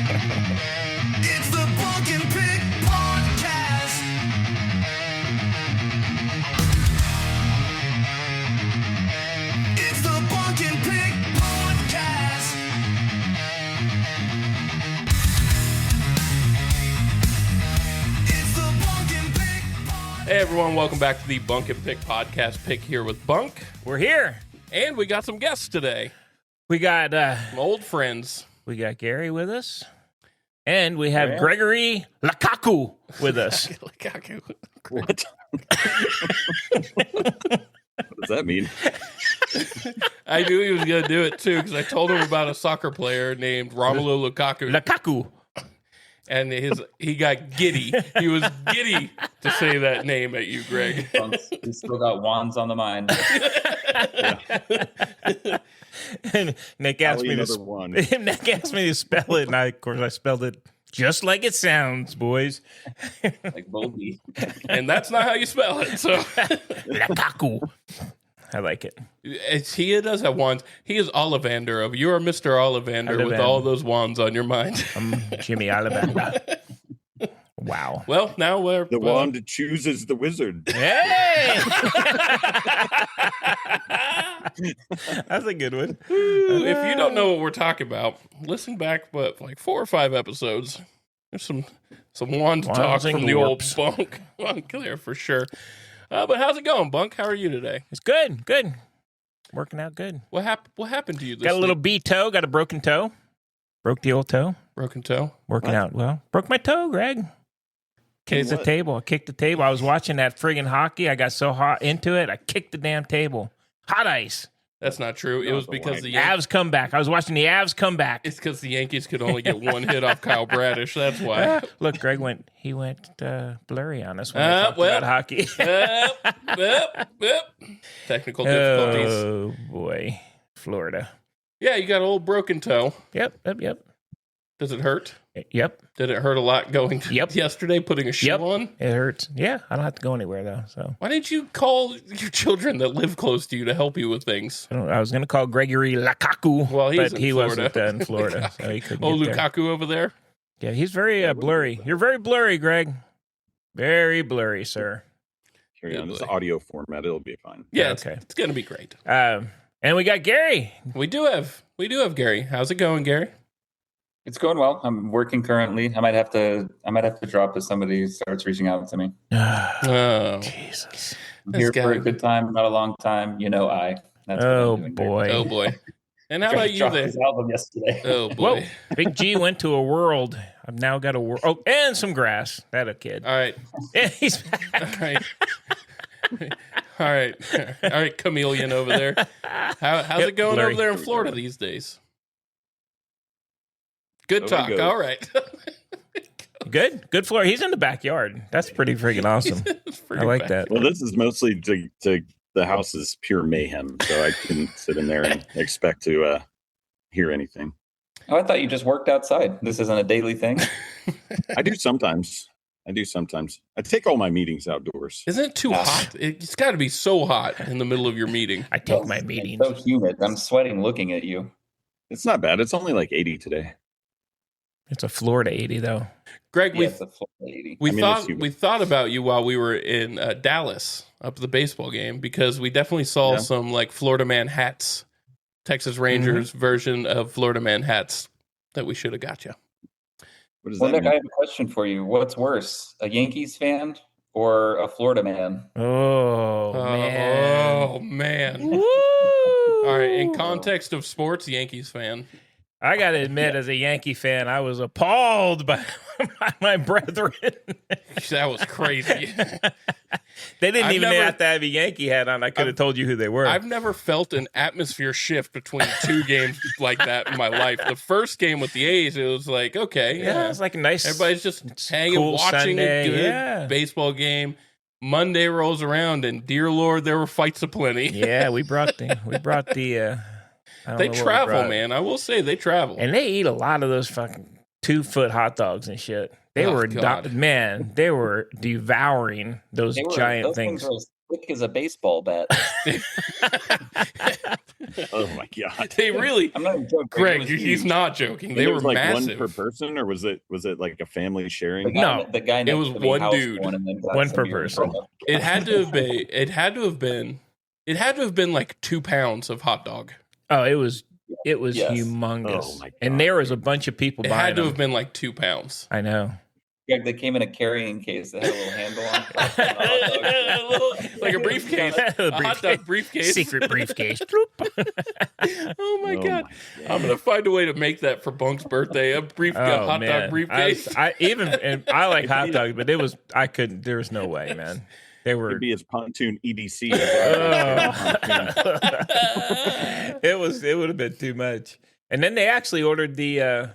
It's the Bunk and Pick podcast. It's the Bunk and Pick podcast. It's the Bunk and Pick podcast. Hey everyone, welcome back to the Bunk and Pick podcast. Pick here with Bunk, We're here. and we got some guests today, We got some old friends. we got Gary with us, and we have Gregory Lukaku with us. What? What does that mean? I knew he was going to do it too because I told him about a soccer player named Romelu Lukaku, Lukaku. and he got giddy. He was giddy to say that name at you, Greg. We still got wands on the mind. And Nick asked me another to one. Nick asked me to spell it, and I spelled it just like it sounds, boys. Like Boldy. And that's not how you spell it. So Lukaku. I like it. he does have wands. He is Ollivander of you're Mr. Ollivander with Ollivander. all those wands on your mind. I'm Jimmy Alabama. Wow. Well, now we're The wand chooses the wizard. Hey! That's a good one. If you don't know what we're talking about, listen back, but like 4 or 5 episodes. There's some wand talk Wands and from the old warps. Bunk. Well, clear for sure. But how's it going, Bunk? How are you today? It's good. Good. Working out good. What happened to you this Got a little week? B toe. Got a broken toe. Broke the old toe. Broken toe? Working out well. Broke my toe, Greg. Kicked the what? table. I kicked the table. I was watching that friggin' hockey. I got so hot into it. I kicked the damn table. Hot ice. That's not true. It was because the Avs come back. I was watching the Avs come back. it's because the Yankees could only get one hit off Kyle Bradish. That's why. Look, Greg went blurry on us when Ah, we talked well. about hockey. Yep. Technical difficulties. Oh, boy. Florida. Yeah, you got an old broken toe. Yep. Does it hurt? Yep. Did it hurt a lot going Yep. yesterday, putting a shoe Yep. on? It hurts. Yeah, I don't have to go anywhere, though, so. Why didn't you call your children that live close to you to help you with things? I was going to call Gregory Lukaku, Well, he's but in he Florida. wasn't in Florida, so he couldn't Oh, get there. Lukaku over there? Yeah, he's very blurry. You're very blurry, Greg. Very blurry, sir. Carry on this audio format. It'll be fine. Yeah, Okay. it's going to be great. And we got Gary. We do have Gary. How's it going, Gary? It's going well. I'm working currently. I might have to drop if somebody starts reaching out to me. Oh, Jesus. I'm This here guy. for a good time, not a long time. That's what Oh, I'm doing. boy. oh boy. And how about you Dropped there? his album yesterday. Oh Whoa. boy. Big G went to a world. I've now got a world. Oh, and some grass. That a kid. All right. Yeah, he's All back. right. All right. All right, chameleon over there. How's it going blurry. over there in Florida these days? Good So it talk. goes. All right. Good floor. He's in the backyard. That's pretty freaking awesome. It's pretty I like bad. that. Well, this is mostly to the house is pure mayhem, so I couldn't sit in there and expect to hear anything. Oh, I thought you just worked outside. This isn't a daily thing. I do sometimes. I take all my meetings outdoors. Isn't it too hot? It's got to be so hot in the middle of your meeting. I take my It's meetings. so humid. I'm sweating looking at you. It's not bad. It's only like 80 today. It's a Florida 80, though. Greg, Yeah, it's a full 80. we I mean, thought it's humid. we thought about you while we were in Dallas up at the baseball game because we definitely saw Yeah. some like Florida Man hats, Texas Rangers version of Florida Man hats that we should have got you. What does Well, that Nick, mean? I have a question for you. What's worse, a Yankees fan or a Florida man? Oh, man. Oh man! Woo! All right, in context of sports, Yankees fan. I got to admit, as a Yankee fan, I was appalled by my brethren. That was crazy. They didn't I've even never- have to have a Yankee hat on. I could have told you who they were. I've never felt an atmosphere shift between two games like that in my life. The first game with the A's, it was like, okay, yeah, it's like a nice. everybody's just hanging, cool watching Sunday, a good yeah. baseball game. Monday rolls around, and dear Lord, there were fights aplenty. Yeah, we brought the. I don't They know what we travel, brought. man. I will say they travel. And they eat a lot of those fucking 2-foot hot dogs and shit. They Oh, were God. they were devouring those giant those things. were Thick as a baseball bat. Oh my god! They really, I'm not even joking. Greg, It was he's huge. not joking. And They it were was like massive. one per person, or was it like a family The sharing? guy, No, the guy it next was to me one housed dude. one and then got One some per beer. person. It had to have been. It had to have been. It had to have been like 2 pounds of hot dog. Oh, it was Yes. humongous. Oh, my And God, there was a dude. bunch of people It buying had to have them. been like 2 pounds. I know. Greg, they came in a carrying case that had a little handle on it. Like a briefcase, a hot dog briefcase. Secret briefcase. Bloop. Oh my Oh god! my I'm gonna find a way to make that for Bunk's birthday. A Oh, hot man. dog briefcase. I like hot dogs, but I couldn't. There was no way, man. They were. It'd be his pontoon EDC. It would have been too much. And then they actually ordered the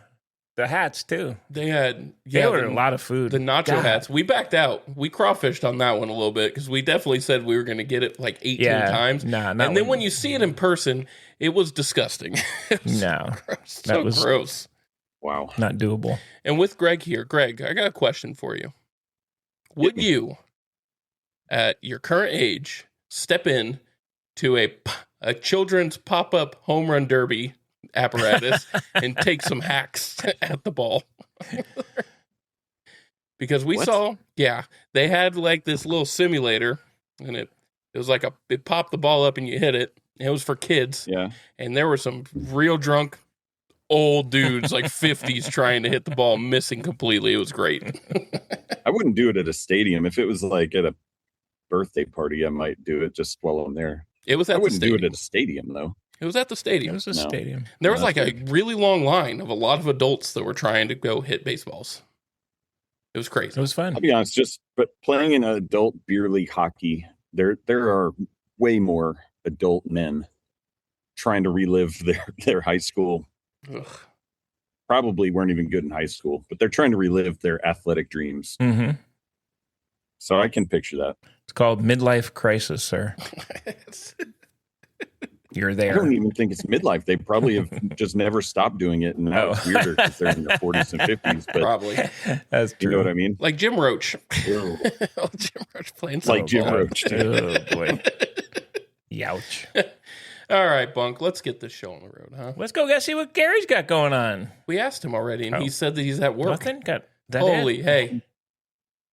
hats too. They had They ordered a lot of food. The nacho God. hats. We backed out. We crawfished on that one a little bit because we definitely said we were going to get it like 18 times. Nah, and then when you see it in person, it was disgusting. It was No, gross. So was- gross. Wow. not doable. And with Greg here, Greg, I got a question for you. Would you, at your current age, step in to a children's pop-up home run derby apparatus and take some hacks at the ball? Because we What? saw, they had like this little simulator, and it was like it popped the ball up and you hit it. It was for kids, Yeah. and there were some real drunk old dudes, like 50s, trying to hit the ball, missing completely. It was great. I wouldn't do it at a stadium. If it was like at a birthday party, I might do it just while I'm there. It was I at the wouldn't do stadium. it at a stadium though. It was at the It stadium. was a No. stadium. There was That's like a really long line of a lot of adults that were trying to go hit baseballs. It was It crazy. was fun. I'll be honest, but playing in adult beer league hockey, there are way more adult men trying to relive their high school. Ugh. Probably weren't even good in high school, but they're trying to relive their athletic dreams. Mm-hmm. So I can picture that. It's called midlife crisis, sir. You're I there. don't even think it's midlife. They probably have just never stopped doing it, and now Oh. it's weirder because they're in their 40s and 50s. But Probably. That's true. you know what I mean? Like Jim Roach. Ew. Jim Roach playing It's like some Jim ball. Roach. Oh boy. Youch. All right, Bunk, let's get this show on the road, huh? Let's go see what Gary's got going on. We asked him already, and Oh. he said that he's at work. Nothing? Got that Holy, it? hey.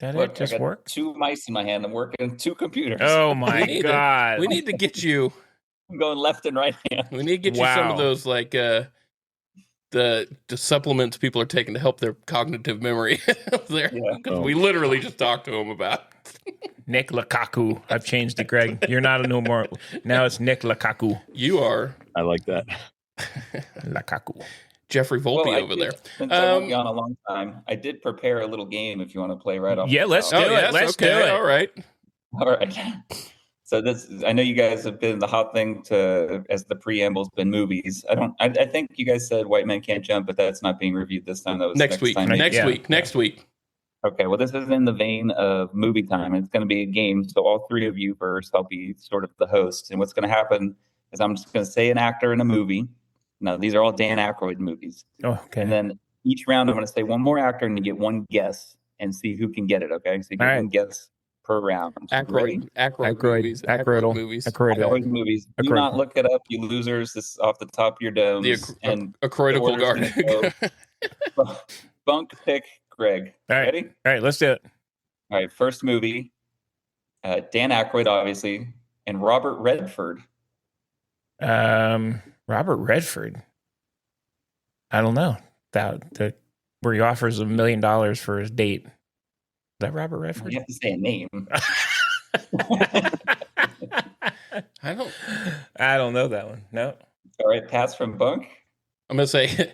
That Look, it? Just I got work? 2 mice in my hand. I'm working 2 computers. Oh my We need to- God. We need to get you. I'm going left and right hand. We need to get you some Wow. of those, like, the supplements people are taking to help their cognitive memory there. Yeah. Because we literally just talked to him about. Nick Lukaku. I've changed it, Greg. You're not a no more. Now it's Nick Lukaku. You are I like that. Lukaku. Jeffrey Volpe Well, I over did- there. Since I won't be on a long time, I did prepare a little game if you want to play right off. Yeah, the let's top. do it. Let's do it. All right. All right. So I know you guys have been the hot thing as the preamble's been movies. I think you guys said White Men Can't Jump, but that's not being reviewed this time. That was Next week. time. Next Yeah. week. Next week. Okay, well, this is in the vein of movie time. It's going to be a game. So all 3 of you first, I'll be sort of the host. And what's going to happen is I'm just going to say an actor in a movie. Now, these are all Dan Aykroyd movies. Oh, okay. And then each round, I'm going to say one more actor and you get one guess and see who can get it, okay? So you get All right. one guess per round. Ready? Aykroyd movies. Aykroydal. movies. Aykroyd movies. Do Aykroyd. not look it up, you losers. This is off the top of your domes. The and Aykroydical the order's garden. gonna go Bunk, Pick, Greg. All right. Ready? All right, let's do it. All right, first movie. Dan Aykroyd, obviously, and Robert Redford. Robert Redford. I don't know. Where he offers $1 million for his date. Is that Robert Redford? You have to say a name. I don't know that one. No. All right, pass from Bunk. I'm going to say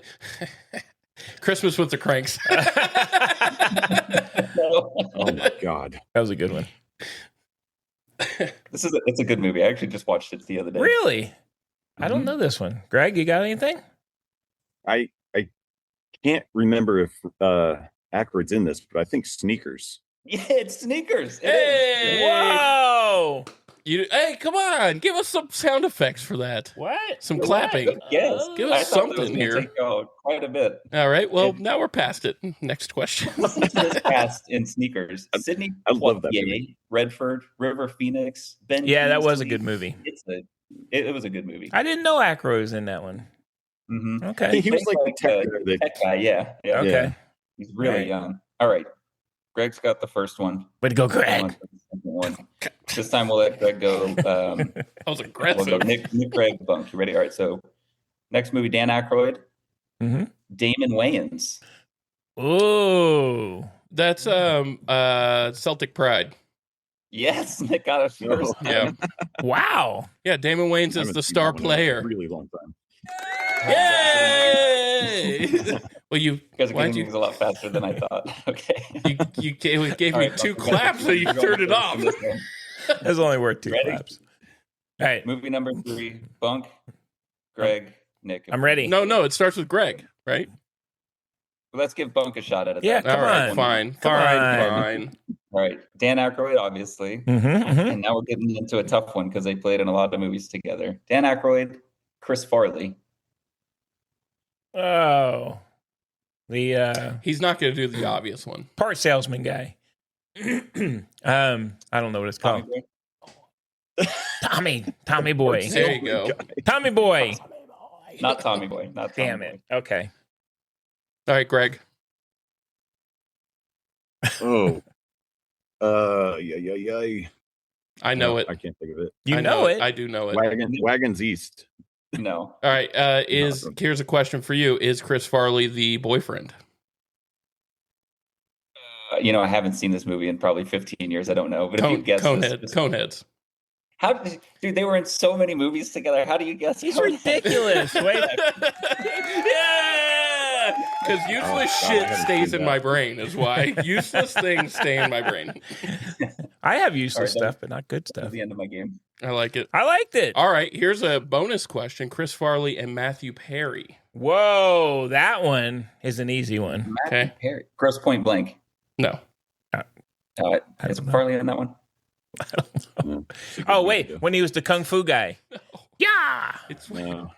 Christmas with the Cranks. Oh my God. That was a good one. It's a good movie. I actually just watched it the other day. Really? I don't Mhm. know this one. Greg, you got anything? I can't remember if Aykroyd's in this, but I think Sneakers. Yeah, it's Sneakers. It is. Hey! Whoa! Hey, come on! Give us some sound effects for that. What? Some clapping. Yes. Give I us thought that was something gonna here. take, quite a bit. All right. Well, now we're past it. Next question. Listen to this cast in sneakers: Sydney I love that Poitier, movie. Redford, River Phoenix, Ben. Yeah, that was a Kingsley. good movie. It was a good movie. I didn't know Aykroyd was in that one. Mm-hmm. Okay. He was like the tech guy that Tech guy, yeah. Okay. Yeah. He's really Right. young. All right. Greg's got the first one. Way to go, On Greg. to the second one. This time we'll let Greg go. That was We'll aggressive. go Nick, Greg, Bunk. You ready? All right. So next movie, Dan Aykroyd, Mm-hmm. Damon Wayans. Ooh. That's Celtic Pride. Yes, Nick got it first. Yeah. Wow. Yeah, Damon Wayans I is haven't the seen star that one in a player. really long time. Yay! Well, You guys are why'd getting things a lot faster than I thought. Okay. you gave All me right, two Bunk, we got claps, this so one. you We're going turned it first off. on this one. That's only worth 2 Ready? claps. All right. Movie number 3, Bunk, Greg, Nick. I'm ready. No, it starts with Greg, right? Let's give Bunk a shot at it. Yeah, then. come All right, on. fine. Come on. Fine. All right. Dan Aykroyd, obviously. Mm-hmm, mm-hmm. And now we're getting into a tough one because they played in a lot of movies together. Dan Aykroyd, Chris Farley. Oh. The He's not going to do the obvious one. part salesman guy. I don't know what it's Tommy called. Boy? Tommy Boy. There you go. Tommy Boy. Not Tommy Boy. Not Tommy Damn it. Okay. All right, Greg. Oh. Yeah. I know it. I can't think of it. You I know it. I do know it. Wagons East. Boy. No. All right. Here's a question for you: is Chris Farley the boyfriend? I haven't seen this movie in probably 15 years. I don't know. But if you guess this, Coneheads. dude, they were in so many movies together. How do you guess? He's Coneheads? ridiculous. Wait. Yeah, because useless God, I shit haven't stays seen in that. my brain. Is why useless things stay in my brain. I have useless All right, stuff, but not good That's stuff. the end of my game. I like it. I liked it. All right, here's a bonus question: Chris Farley and Matthew Perry. Whoa, that one is an easy one. Okay. Perry. Gross Point Blank. No. I Is don't know. Farley in that one? Oh, wait, when he was the kung fu guy. Yeah. It's No.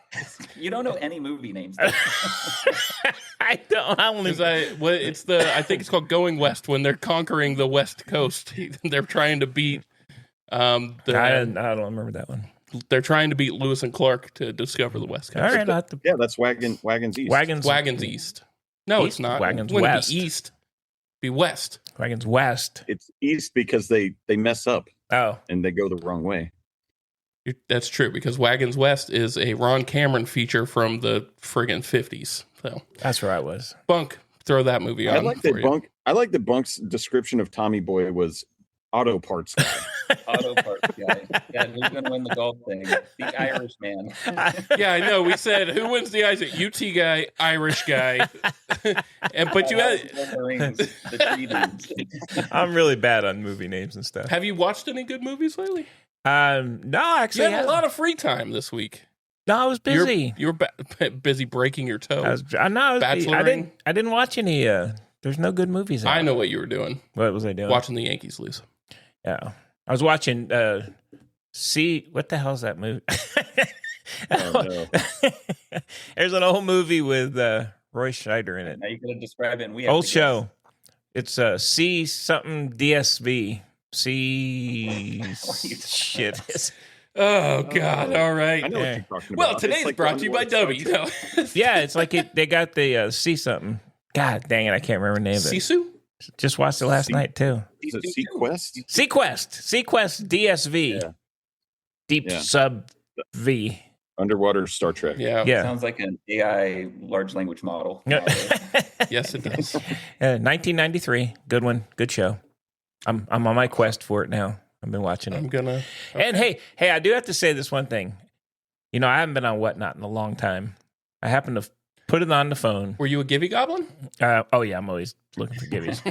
You don't know any movie names. I don't. I only. I think it's called Going West when they're conquering the West Coast. They're trying to beat I don't remember that one. they're trying to beat Lewis and Clark to discover the West Coast. All right, I'll have to, Yeah, that's Wagons East. Wagons East. No, East? it's not. Wagons Wouldn't West. Be East. Be West. Wagons West. It's East because they mess up Oh, and they go the wrong way. That's true because Wagons West is a Ron Cameron feature from the friggin' 50s. So that's where I was. Bunk, throw that movie on. I like that Bunk's description of Tommy Boy was auto parts guy. Auto parts guy. Yeah, who's going to win the golf thing? The Irish man. Yeah, I know. We said who wins the eyes? UT guy, Irish guy, but you had. Lord of the Rings, the tree dudes. I'm really bad on movie names and stuff. Have you watched any good movies lately? No, actually, You had a lot of free time this week. No, I was busy. You were busy breaking your toe. I was busy. Bacheloring? I didn't watch any. There's no good movies. Out. I know what you were doing. What was I doing? Watching the Yankees lose. Yeah, I was watching. What the hell is that movie? Oh, no. There's an old movie with Roy Scheider in it. Now you're going to describe it, and we have Old to guess. show. It's C something DSV. C shit. Oh God! All right. I know Yeah. what you're talking about. Well, It's today's like brought to you by underwater W. Star Trek. Yeah, it's like they got the C something. God dang it, I can't remember the name of it. Sisu? Just watched it last C- night too. Is it Sequest? Sequest DSV. Yeah. Deep Yeah. Sub V. Underwater Star Trek. Yeah. Yeah. Sounds like an AI large language model. Yes, it does. 1993. Good one. Good show. I'm on my quest for it now. I've been watching I'm it. gonna. And hey, I do have to say this one thing. I haven't been on Whatnot in a long time. I happened to put it on the phone. Were you a Gibby Goblin? Oh yeah, I'm always looking for gibbies.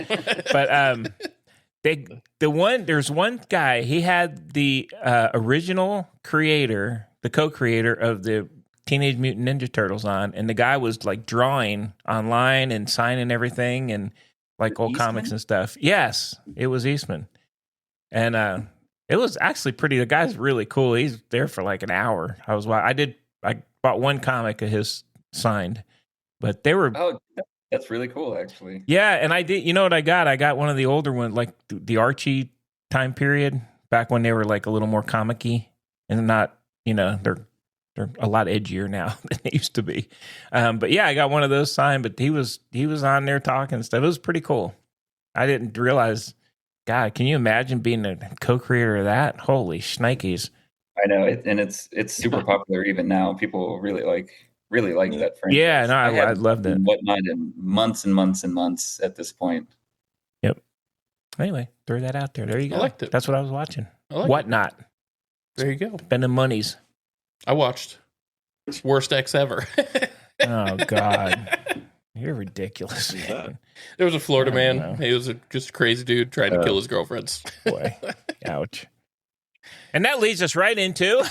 But there's one guy. He had the original creator, the co-creator of the Teenage Mutant Ninja Turtles on, and the guy was like drawing online and signing everything and like old Eastman? comics and stuff. Yes, it was Eastman, and It was actually pretty. The guy's really cool. He's there for like an hour. I bought one comic of his signed, but they were. Oh, that's really cool, actually. Yeah, and I did. You know what I got? I got one of the older ones, like the Archie time period, back when they were like a little more comic-y and not. They're a lot edgier now than they used to be. But yeah, I got one of those signed. But he was on there talking and stuff. It was pretty cool. I didn't realize. God, can you imagine being a co-creator of that? Holy shnikes! I know, it's super popular even now. People really like that franchise. Yeah, no, I loved it. Whatnot in months and months and months at this point. Yep. Anyway, throw that out there. There you go. I liked it. That's what I was watching. I liked Whatnot. There you go. Spending monies. I watched Worst Ex Ever. Oh God, you're ridiculous. There was a Florida man. know. He was just a crazy dude trying to kill his girlfriends. Boy, ouch. And that leads us right into.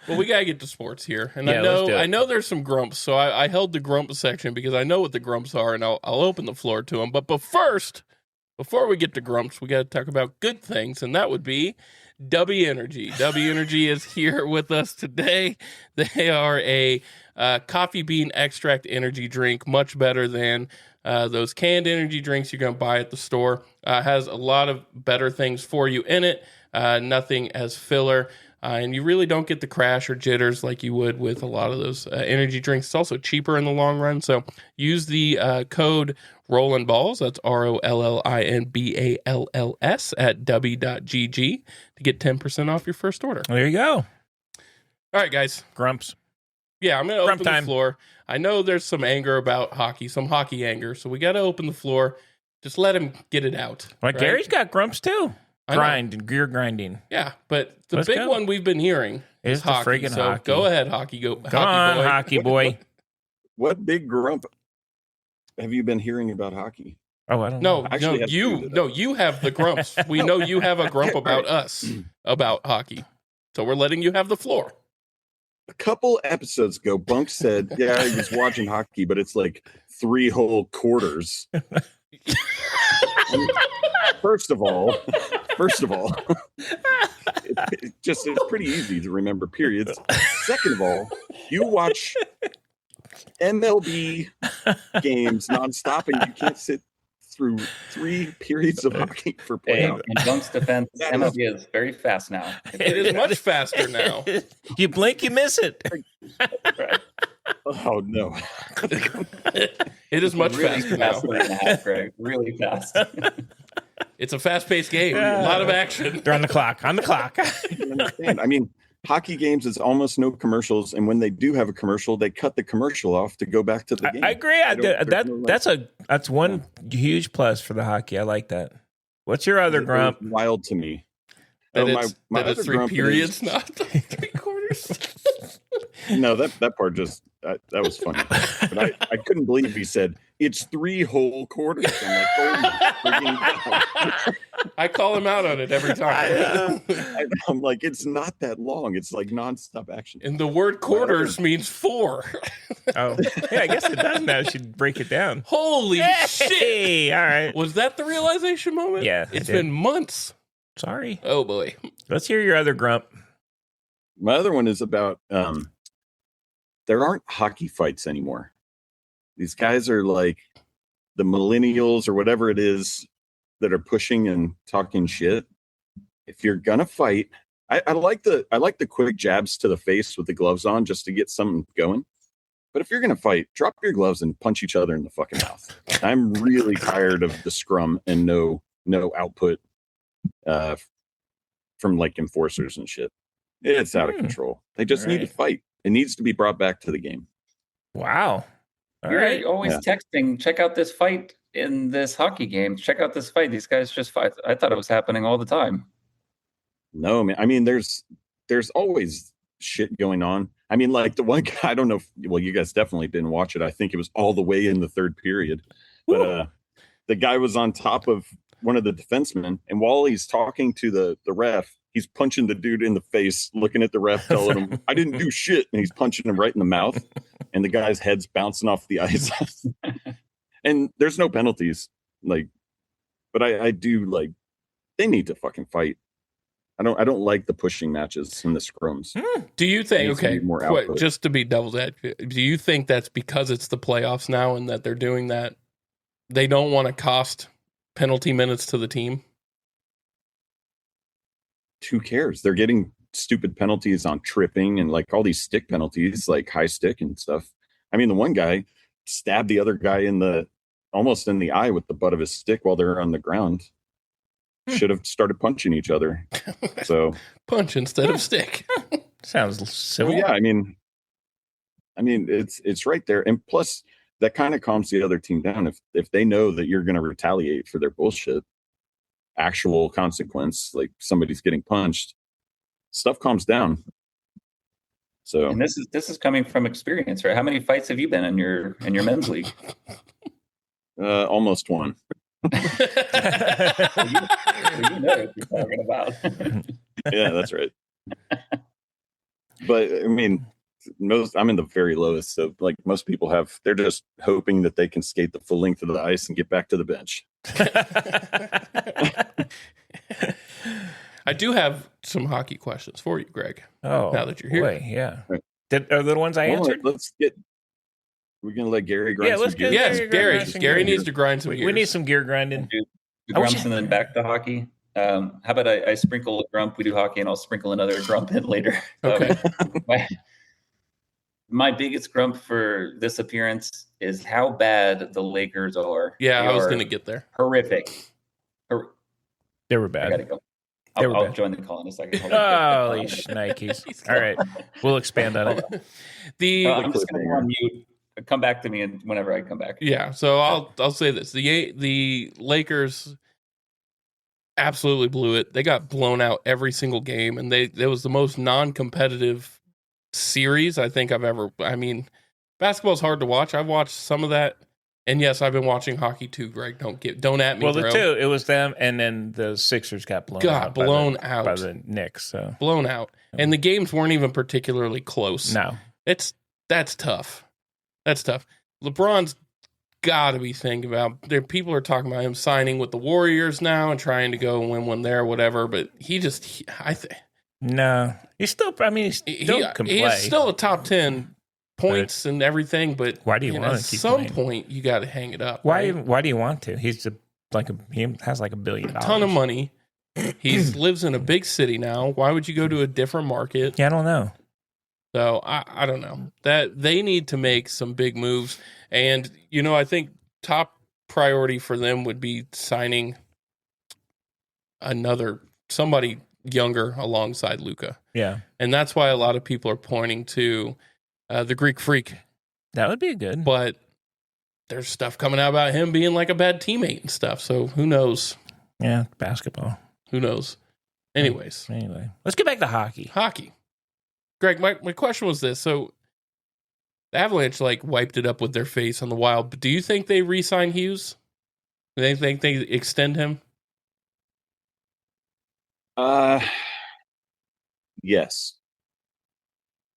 Well, we gotta get to sports here, and Yeah, let's do it. I know there's some grumps, so I held the grump section because I know what the grumps are, and I'll open the floor to them. But first, before we get to grumps, we got to talk about good things, and that would be W Energy. W Energy is here with us today. They are a coffee bean extract energy drink, much better than those canned energy drinks you're going to buy at the store. Has a lot of better things for you in it, nothing as filler. And you really don't get the crash or jitters like you would with a lot of those energy drinks. It's also cheaper in the long run. So use the code Rollin Balls. That's ROLLINBALLS at w.gg to get 10% off your first order. There you go. All right, guys. Grumps. Yeah, I'm going to Grump open time. the floor. I know there's some anger about hockey, some hockey anger. So we got to open the floor. Just let him get it out. Well, right? Gary's got grumps too. I know. Gear grinding. Yeah, but the Let's big go. one we've been hearing Is is the hockey. friggin' So hockey. go ahead, hockey. Come on, boy. hockey boy. What big grump have you been hearing about hockey? Oh, I don't No, know. Actually, have two today. you have the grumps. We know you have a grump about us about hockey. So we're letting you have the floor. A couple episodes ago, Bunk said, yeah, he was watching hockey, but it's like 3 whole quarters. First of all, it's pretty easy to remember periods. Second of all, you watch MLB games nonstop and you can't sit through 3 periods of hockey for playoff. In Bunk's defense, That is- MLB is very fast now. It is much faster now. You blink, you miss it. Right. Oh no. It is much Really faster fast now. 1.5, Greg. Really fast. It's a fast-paced game. A lot of action. They're on the clock. On the clock. I can understand. I mean, hockey games is almost no commercials, and when they do have a commercial, they cut the commercial off to go back to the game. I agree. That's one huge plus for the hockey. I like that. What's your other grump? Wild to me. That Oh, it's, my that it's other 3 grump periods, is- not 3 quarters. No, that part just that was funny. But I couldn't believe he said it's 3 whole quarters. I'm like, oh my freaking God. I call him out on it every time. I'm like, it's not that long. It's like nonstop action. And the word quarters means 4. Oh, yeah. I guess it does now. You should break it down. Holy shit. Hey, all right. Was that the realization moment? Yeah, It's it did. been months. Sorry. Oh, boy. Let's hear your other grump. My other one is about there aren't hockey fights anymore. These guys are like the millennials or whatever it is that are pushing and talking shit. If you're gonna fight, I like the quick jabs to the face with the gloves on just to get something going. But if you're gonna fight, drop your gloves and punch each other in the fucking mouth. I'm really tired of the scrum and no output from like enforcers and shit. It's out of control. They just need to Right. fight. It needs to be brought back to the game. Wow. All You're right. always Yeah. texting, check out this fight in this hockey game. Check out this fight. These guys just fight. I thought it was happening all the time. No, man. I mean, there's always shit going on. I mean, like the one guy, I don't know if, well, you guys definitely didn't watch it. I think it was all the way in the 3rd period. But the guy was on top of one of the defensemen, and while he's talking to the ref, he's punching the dude in the face, looking at the ref, telling him, I didn't do shit. And he's punching him right in the mouth. And the guy's head's bouncing off the ice. And there's no penalties. Like, But I do like they need to fucking fight. I don't like the pushing matches and the scrums. Do you think, Needs to be okay, more output. just to be devil's advocate, do you think that's because it's the playoffs now and that they're doing that? They don't want to cost penalty minutes to the team? Who cares? They're getting stupid penalties on tripping and like all these stick penalties, like high stick and stuff. I mean, the one guy stabbed the other guy almost in the eye with the butt of his stick while they're on the ground. Should have started punching each other. So Punch instead of stick. Sounds civil. well, yeah, I mean, it's right there, and plus that kind of calms the other team down if they know that you're going to retaliate for their bullshit. Actual consequence, like somebody's getting punched, stuff calms down. So, And this is coming from experience, right? How many fights have you been in your men's league? almost one. You know what you're talking about. Yeah, that's right. But I mean, I'm in the very lowest. So like most people they're just hoping that they can skate the full length of the ice and get back to the bench. I do have some hockey questions for you, Greg. Oh, Now that you're here. boy, yeah. Right. Are the ones I answered? We're gonna let Gary grind. Yeah, let's some get gears. Yes, Gary, Gary. some Gary gears. needs to grind some gears. We need some gear grinding. Do I wish grumps and then back to hockey. How about I sprinkle a grump? We do hockey, and I'll sprinkle another grump in later. Okay. My biggest grump for this appearance is how bad the Lakers are. Yeah, They I was are going to get there. horrific. They were I bad. gotta go. They were I'll bad. join the call in a second. Hold on. Holy shnikes. All right. We'll expand on it. I'm just gonna go on mute. Come back to me, and whenever I come back. Yeah, so I'll say this: the Lakers absolutely blew it. They got blown out every single game, and it was the most non-competitive series I think I've ever. I mean, basketball's hard to watch. I've watched some of that, and yes, I've been watching hockey too. Greg, don't at me. Well, bro. the two, it was them, and then the Sixers got blown out. By the Knicks. So blown out, and the games weren't even particularly close. no. That's tough. That's tough. LeBron's got to be thinking about. People are talking about him signing with the Warriors now and trying to go and win one there, whatever. But No. He's still, I mean, he still can play. He's still a top 10 points and everything. But why do you want at to keep some playing? point you got to hang it up. Why? right? Why do you want to? He has $1 billion. A ton of money. He lives in a big city now. Why would you go to a different market? Yeah, I don't know. So I don't know that they need to make some big moves. And, I think top priority for them would be signing somebody younger alongside Luka. Yeah. And that's why a lot of people are pointing to the Greek Freak. That would be good. But there's stuff coming out about him being like a bad teammate and stuff. So who knows? Yeah, basketball. Who knows? Anyways, Anyway, let's get back to hockey. hockey. Greg, my question was this. So the Avalanche wiped it up with their face on the Wild, but do you think they re-sign Hughes? Do they think they extend him? Yes.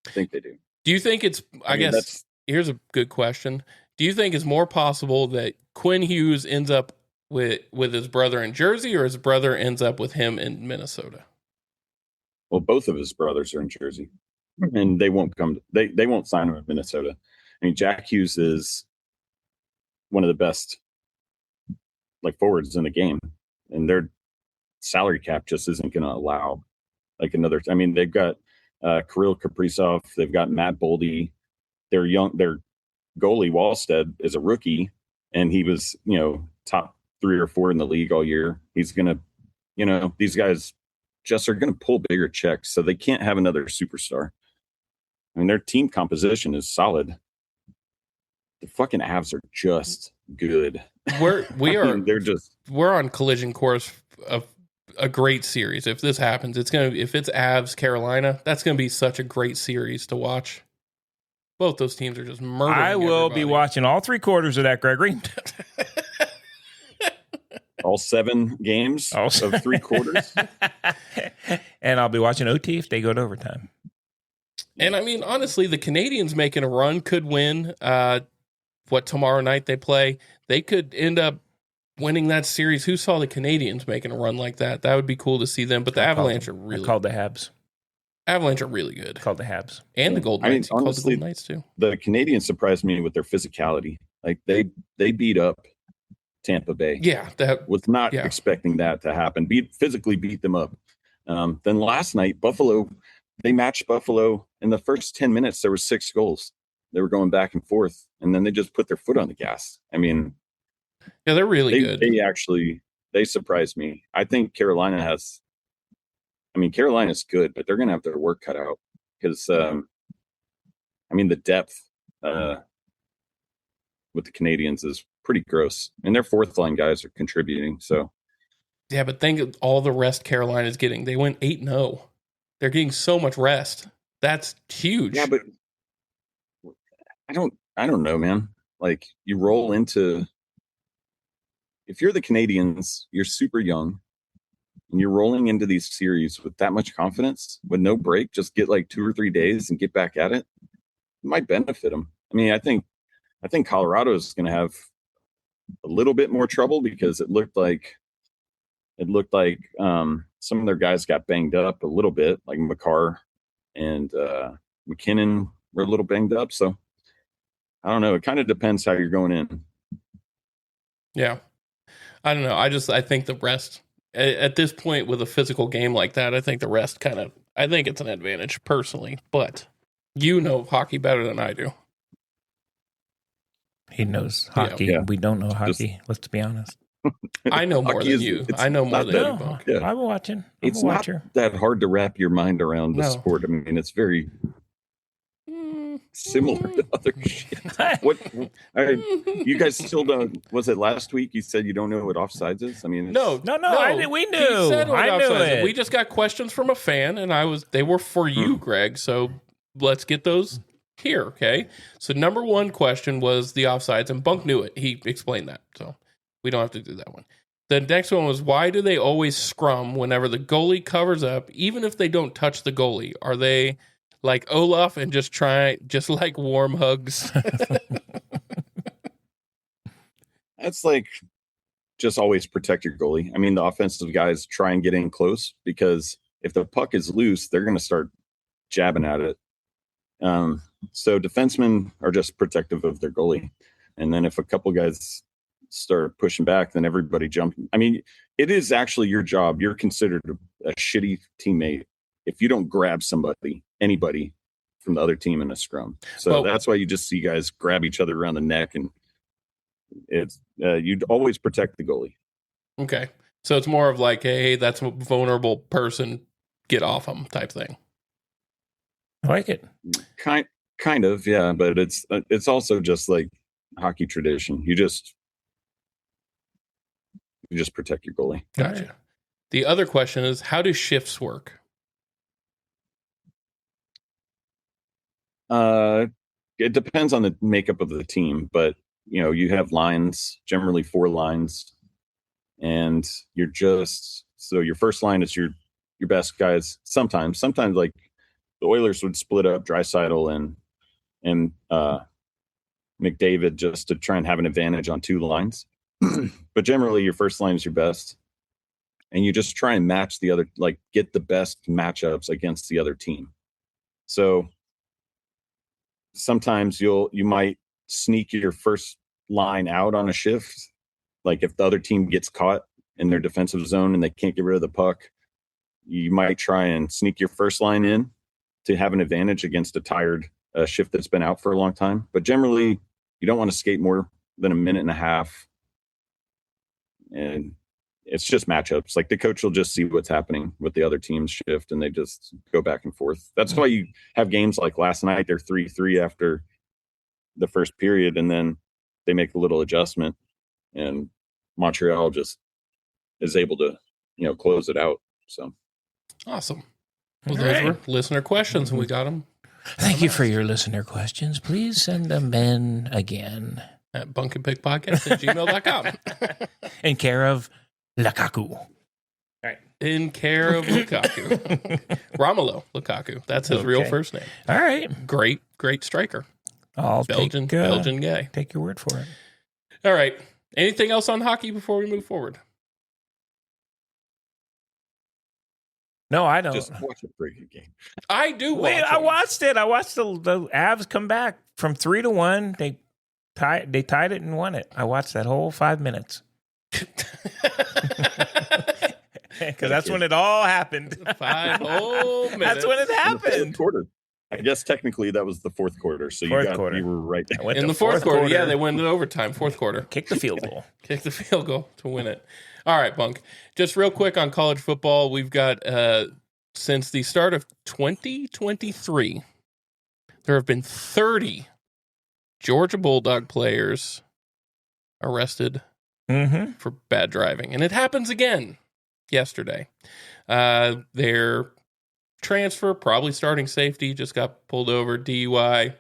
I think they do. Do you think it's, I mean, guess, here's a good question. Do you think it's more possible that Quinn Hughes ends up with his brother in Jersey or his brother ends up with him in Minnesota? Well, both of his brothers are in Jersey, and they won't they won't sign him in Minnesota. I mean, Jack Hughes is one of the best forwards in the game, and their salary cap just isn't going to allow another. I mean, they've got Kirill Kaprizov, they've got Matt Boldy. Their goalie Wallstead is a rookie, and he was top 3 or 4 in the league all year. He's gonna, these guys just are going to pull bigger checks, so they can't have another superstar. I mean, their team composition is solid. The fucking Avs are just good. We're on collision course of a great series. If this happens, if it's Avs Carolina, that's gonna be such a great series to watch. Both those teams are just murdering. I will be watching all 3 quarters of that, Gregory. All 7 games of 3 quarters. And I'll be watching OT if they go to overtime. And I mean, honestly, the Canadians making a run could win. Tomorrow night they play? They could end up winning that series. Who saw the Canadians making a run like that? That would be cool to see them. But the Avalanche are really called the Habs. Avalanche are really good. Called the Habs. And the Golden Knights. Honestly, called the Golden Knights too. The Canadians surprised me with their physicality. Like they beat up Tampa Bay. Yeah, that was not expecting that to happen. Physically beat them up. Then last night, Buffalo, they matched Buffalo in the first 10 minutes. There were 6 goals. They were going back and forth, and then they just put their foot on the gas. I mean, yeah, they're really good. They surprised me. I think Carolina's good, but they're going to have their work cut out because, the depth with the Canadians is pretty gross, and their fourth line guys are contributing. So, yeah, but think of all the rest Carolina's getting. They went 8-0. They're getting so much rest. That's huge. Yeah, but I don't know, man. Like you roll into, if you're the Canadians, you're super young and you're rolling into these series with that much confidence with no break, just get like 2 or 3 days and get back at it. It might benefit them. I mean, I think Colorado is going to have a little bit more trouble because it looked like some of their guys got banged up a little bit, like McCarr and McKinnon were a little banged up. So I don't know. It kind of depends how you're going in. Yeah. I don't know. I think the rest at this point with a physical game like that, I think the rest I think it's an advantage personally, but you know hockey better than I do. He knows hockey. Yeah. We don't know hockey. Let's be honest. I know more than you. I know more than you. No, Yeah. I'm watching. It's not that hard to wrap your mind around the sport. I mean, it's very similar to other shit. You guys still don't? Was it last week? You said you don't know what offsides is. I mean, no. We knew. He said what I knew offsides is. it. We just got questions from a fan, and they were for you, Greg. So let's get those here, okay? So number one question was the offsides, and Bunk knew it. He explained that, so we don't have to do that one. The next one was, why do they always scrum whenever the goalie covers up, even if they don't touch the goalie? Are they like Olaf and just like warm hugs? That's like just always protect your goalie. I mean, the offensive guys try and get in close because if the puck is loose, they're going to start jabbing at it. So defensemen are just protective of their goalie. And then if a couple guys start pushing back, then everybody jump. I mean, it is actually your job. You're considered a shitty teammate if you don't grab anybody from the other team in a scrum. So that's why you just see guys grab each other around the neck, and it's you'd always protect the goalie. Okay. So it's more of like, hey, that's a vulnerable person, get off them type thing. I like it. Kind of, yeah, but it's also just like hockey tradition. You just protect your goalie. Gotcha. Right. The other question is, how do shifts work? It depends on the makeup of the team, but you have lines, generally 4 lines, and so your first line is your best guys. Sometimes like the Oilers would split up Draisaitl and McDavid just to try and have an advantage on 2 lines. But generally your first line is your best, and you just try and match the other, like get the best matchups against the other team. So sometimes you might sneak your first line out on a shift. Like if the other team gets caught in their defensive zone and they can't get rid of the puck, you might try and sneak your first line in to have an advantage against a tired shift that's been out for a long time. But generally, you don't want to skate more than a minute and a half. And it's just matchups. Like the coach will just see what's happening with the other team's shift, and they just go back and forth. That's why you have games like last night. They're 3-3 after the first period, and then they make a little adjustment, and Montreal just is able to, close it out. So awesome. Well, those were listener questions, and we got them. Thank you for your listener questions. Please send them in again at bunkandpickpodcast@gmail.com. In care of Lukaku. Right. In care of Lukaku. Romelu Lukaku. That's his real first name. All right. Great striker. I'll Belgian guy. Take your word for it. All right. Anything else on hockey before we move forward? No, I don't. Just watch a pretty good game. I do watch Wait, I them. watched it. I watched the Avs come back from 3-1. They tied it and won it. I watched that whole 5 minutes. Because that's when it all happened. 5 whole minutes. That's when it In the happened. fourth quarter. I guess technically that was the fourth quarter. So Fourth quarter. you were right. I went In to the fourth quarter, yeah, they went in overtime. Fourth quarter. kicked the field goal. Kick the field goal to win it. All right, Bunk. Just real quick on college football, we've got since the start of 2023, there have been 30 Georgia Bulldog players arrested Mm-hmm. for bad driving, and it happens again yesterday. Their transfer, probably starting safety, just got pulled over, DUI.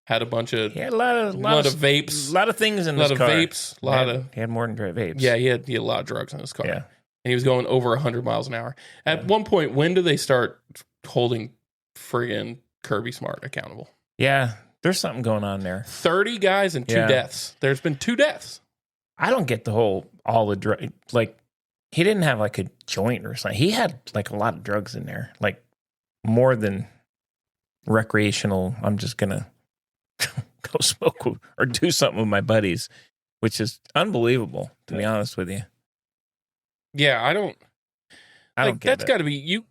Had a bunch of He had a lot of vapes, a lot of things in a lot his of car. vapes, a lot of He had more than vapes. yeah. He had a lot of drugs in his car. Yeah. And he was going over 100 miles an hour. At one point, when do they start holding friggin' Kirby Smart accountable? Yeah. There's something going on there. 30 guys and 2 Yeah. deaths. There's been 2 deaths. I don't get all the drug. Like, he didn't have like a joint or something. He had like a lot of drugs in there, like more than recreational. I'm just gonna go smoke or do something with my buddies, which is unbelievable, to be honest with you. Yeah, I don't Get that's it. got to be you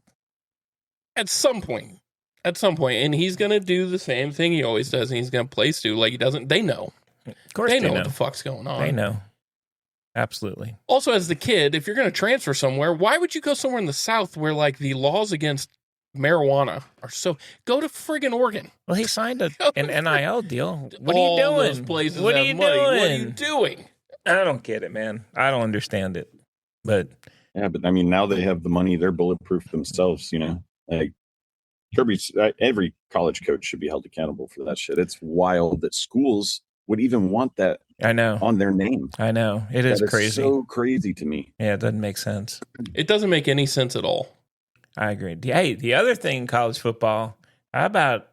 at some point. And he's going to do the same thing he always does, and he's going to play Stu like he doesn't. They know. Of course, They know what the fuck's going on. They know. Absolutely. Also, as the kid, if you're going to transfer somewhere, why would you go somewhere in the South where like the laws against marijuana are so? Go to friggin' Oregon. Well, he signed an NIL deal. What All are you those doing? places What are have you money. doing? What are you doing? I don't get it, man. I don't understand it. But Yeah, but I mean, now they have the money. They're bulletproof themselves. Like Kirby's. Every college coach should be held accountable for that shit. It's wild that schools would even want that I know. on their name. I know. It is That crazy. So crazy to me. Yeah, it doesn't make sense. It doesn't make any sense at all. I agree. Hey, the other thing in college football, how about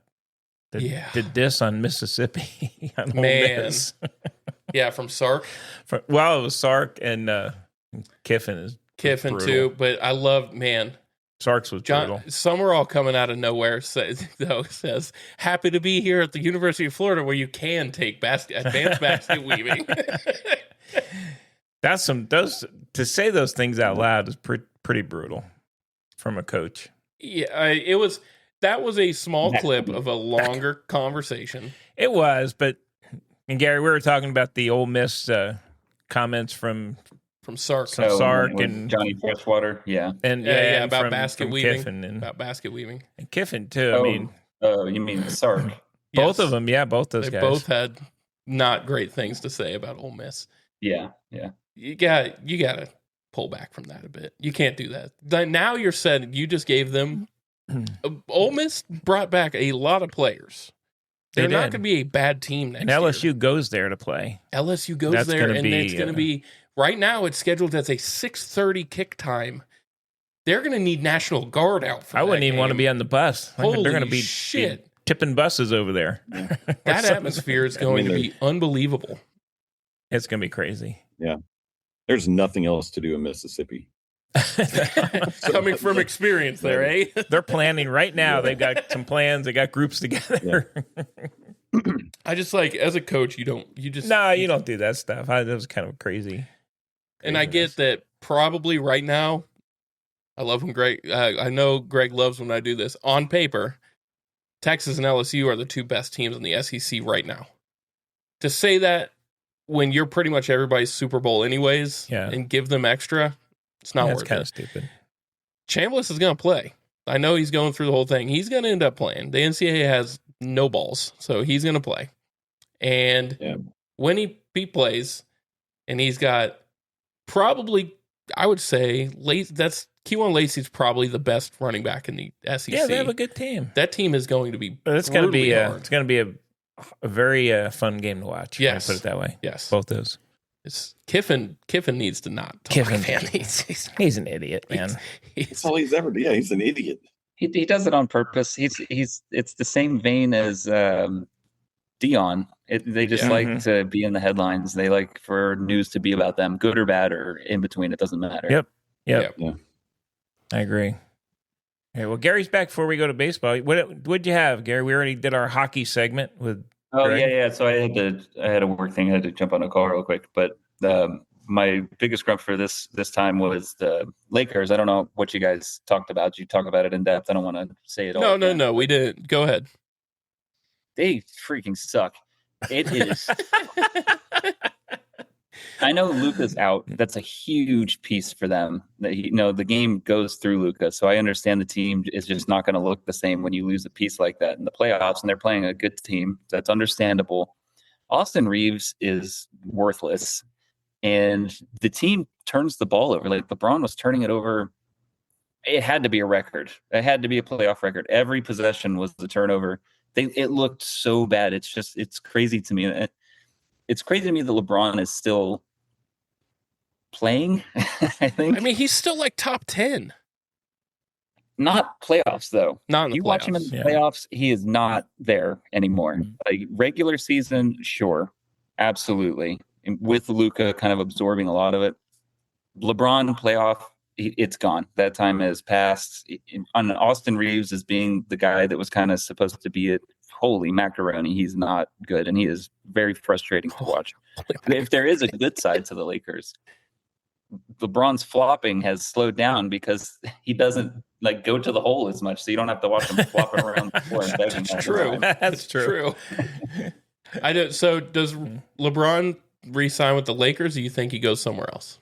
the diss on Mississippi? On Ole Man. Miss? Yeah, from Sark. Well, it was Sark and Kiffin. Is Kiffin brutal. too, but I love, man, Sark's was John. brutal. Some are all coming out of nowhere. Says happy to be here at the University of Florida, where you can take advanced basket weaving. That's those to say those things out loud is pretty brutal from a coach. Yeah, that was a small clip of a longer conversation. It was, but and Gary, we were talking about the Ole Miss comments from Sark. Sark with and Johnny Freshwater. Yeah. and Yeah, and about from basket from weaving. Kiffin and Basket weaving. Kiffin too. I mean, Oh, you mean Sark? both Yes. of them. Yeah, both those They guys. both had not great things to say about Ole Miss. Yeah. You got to pull back from that a bit. You can't do that. Now you're said you just gave them. Ole Miss brought back a lot of players. They They're not did. going to be a bad team next And year. LSU goes there to play. LSU goes That's there, gonna and be, it's going to be right now. It's scheduled as a 6:30 kick time. They're going to need National Guard out for. I wouldn't that even want to game. be on the bus. Holy They're going to be shit! tipping buses over there. That atmosphere is going to be unbelievable. It's going to be crazy. There's nothing else to do in Mississippi. Coming from experience, there, eh? They're planning right now. They've got some plans. They got groups together. I just like as a coach, you don't do that stuff. That was kind of crazy. And I get that probably right now. I love when Greg. I know Greg loves when I do this. On paper, Texas and LSU are the 2 best teams in the SEC right now. To say that when you're pretty much everybody's Super Bowl anyways, and give them extra, it's not That's worth kind it. of stupid. Chambliss is going to play. I know he's going through the whole thing. He's going to end up playing. The NCAA has no balls, so he's going to play. And when he plays, and he's got probably, I would say, Kewan Lacey's probably the best running back in the SEC. Yeah, they have a good team. That team is going to be. It's going to be hard. it's going to be a very fun game to watch. Yes. Put it that way. Yes, Both those. It's Kiffin needs to not talk. Kiffin, Man. he's an idiot, man. That's all he's ever. Yeah, he's an idiot. He does it on purpose. It's the same vein as Dion. They just like to be in the headlines. They like for news to be about them, good or bad or in between. It doesn't matter. Yep. Yeah. I agree. Okay, well, Gary's back before we go to baseball. What'd you have, Gary? We already did our hockey segment with. Oh Greg. yeah. So I had a work thing. I had to jump on a call real quick. But my biggest grump for this time was the Lakers. I don't know what you guys talked about. You talk about it in depth. I don't want to say it all. No. We didn't. Go ahead. They freaking suck. It is. I know Luka's out. That's a huge piece for them. The game goes through Luka, so I understand the team is just not going to look the same when you lose a piece like that in the playoffs. And they're playing a good team. That's understandable. Austin Reeves is worthless, and the team turns the ball over. Like LeBron was turning it over. It had to be a record. It had to be a playoff record. Every possession was the turnover. It looked so bad. It's crazy to me. It's crazy to me that LeBron is still playing. I think. I mean, he's still like top 10. Not playoffs though. Not in the you playoffs. watch him in the playoffs, he is not there anymore. Like regular season, sure, absolutely. And with Luka kind of absorbing a lot of it, LeBron playoff, it's gone. That time has passed. On Austin Reeves as being the guy that was kind of supposed to be it. Holy macaroni, he's not good, and he is very frustrating to watch. If there is a good side to the Lakers, LeBron's flopping has slowed down because he doesn't like go to the hole as much, so you don't have to watch him flopping around the floor. That's true. That's true. I do. So does LeBron re-sign with the Lakers? Or do you think he goes somewhere else?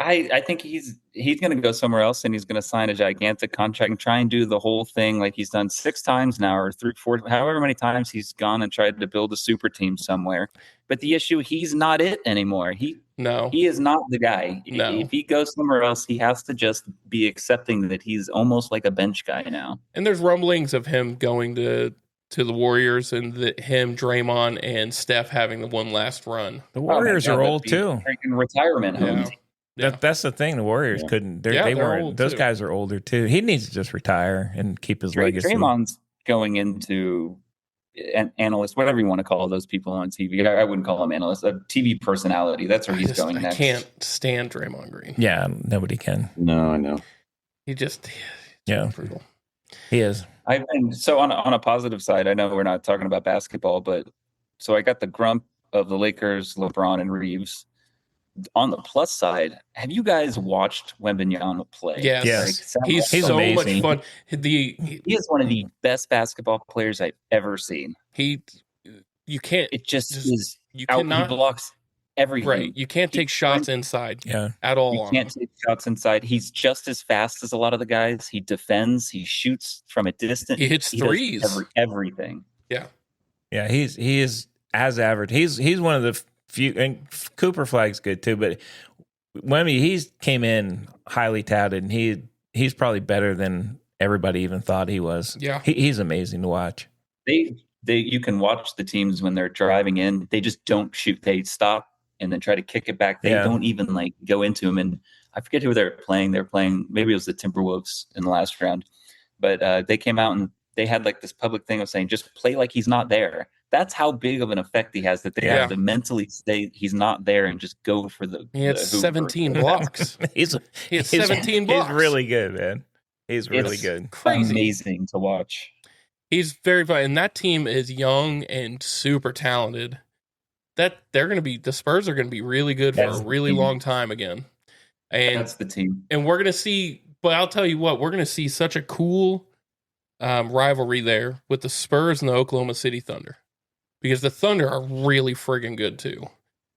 I think he's going to go somewhere else, and he's going to sign a gigantic contract and try and do the whole thing like he's done 6 times now, or 3, 4, however many times he's gone and tried to build a super team somewhere. But the issue, he's not it anymore. He is not the guy. No. If he goes somewhere else, he has to just be accepting that he's almost like a bench guy now. And there's rumblings of him going to the Warriors, and him, Draymond, and Steph having the one last run. The Warriors are old too. Freaking retirement home. That's the thing. The Warriors couldn't. They weren't. Those guys are older too. He needs to just retire and keep his legacy. Draymond's going into an analyst, whatever you want to call those people on TV. I wouldn't call him analyst. A TV personality. That's where he's going next. I can't stand Draymond Green. Yeah, nobody can. No, I know. He just brutal. He is. So on a positive side, I know we're not talking about basketball, but so I got the grump of the Lakers, LeBron, and Reeves. On the plus side, have you guys watched Wembanyama play? Yes. He's so amazing. much fun. He is one of the best basketball players I've ever seen. You can't. It just is. You out, cannot. He blocks everything. Right. You can't take shots inside. At all. You can't take shots inside. He's just as fast as a lot of the guys. He defends. He shoots from a distance. He hits threes. Everything. Yeah. Yeah. He is as average. He's one of the few, and Cooper Flag's good too, but Wemby, he's came in highly touted, and he's probably better than everybody even thought he was. Yeah. He's amazing to watch. You can watch the teams when they're driving in. They just don't shoot. They stop and then try to kick it back. They don't even like go into them. And I forget who they're playing. They're playing, maybe it was the Timberwolves in the last round, but they came out and they had like this public thing of saying, just play like he's not there. That's how big of an effect he has, that they have to mentally stay he's not there and just go for the. He had 17 blocks. He had 17 blocks. He's really good, man. He's really good. Crazy. Amazing to watch. He's very fun, and that team is young and super talented. The Spurs are going to be really good for a really long time again. And that's the team. And we're going to see, but I'll tell you what, we're going to see such a cool rivalry there with the Spurs and the Oklahoma City Thunder, because the Thunder are really friggin' good too.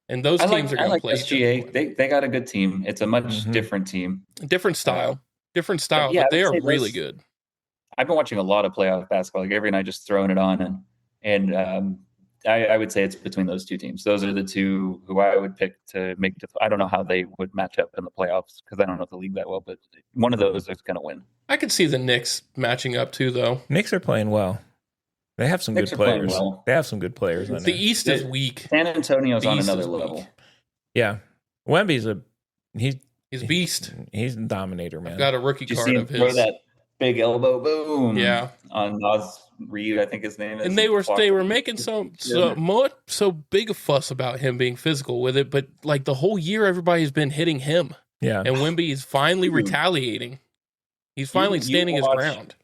And those teams are going to play. SGA. They got a good team. It's a much different team. Different style, but they are really good. I've been watching a lot of playoff basketball. Like every night, just throwing it on, and I would say it's between those two teams. Those are the two who I would pick to make. I don't know how they would match up in the playoffs because I don't know the league that well, but one of those is going to win. I could see the Knicks matching up too, though. Knicks are playing well. They have some good players. Well. They have some good players. The East is weak. San Antonio's on another level. Yeah, Wemby's he's a beast. He's a dominator, man. I've got a rookie card of his. Throw that big elbow boom. Yeah. On Nas Reed, I think his name is. And they were making so big a fuss about him being physical with it, but like the whole year, everybody's been hitting him, Yeah. and Wemby is finally retaliating. He's finally standing his ground.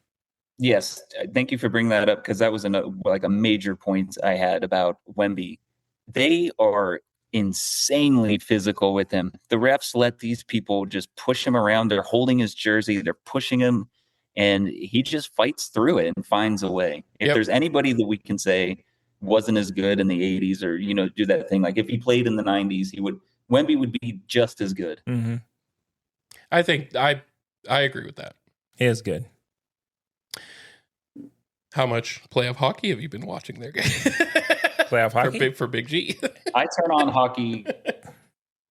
Yes, thank you for bringing that up because that was a major point I had about Wemby. They are insanely physical with him. The refs let these people just push him around. They're holding his jersey. They're pushing him, and he just fights through it and finds a way. If there's anybody that we can say wasn't as good in the 80s or, do that thing, like if he played in the 90s, Wemby would be just as good. Mm-hmm. I think I agree with that. He is good. How much playoff hockey have you been watching there, guys? Playoff hockey? for Big G. I turn on hockey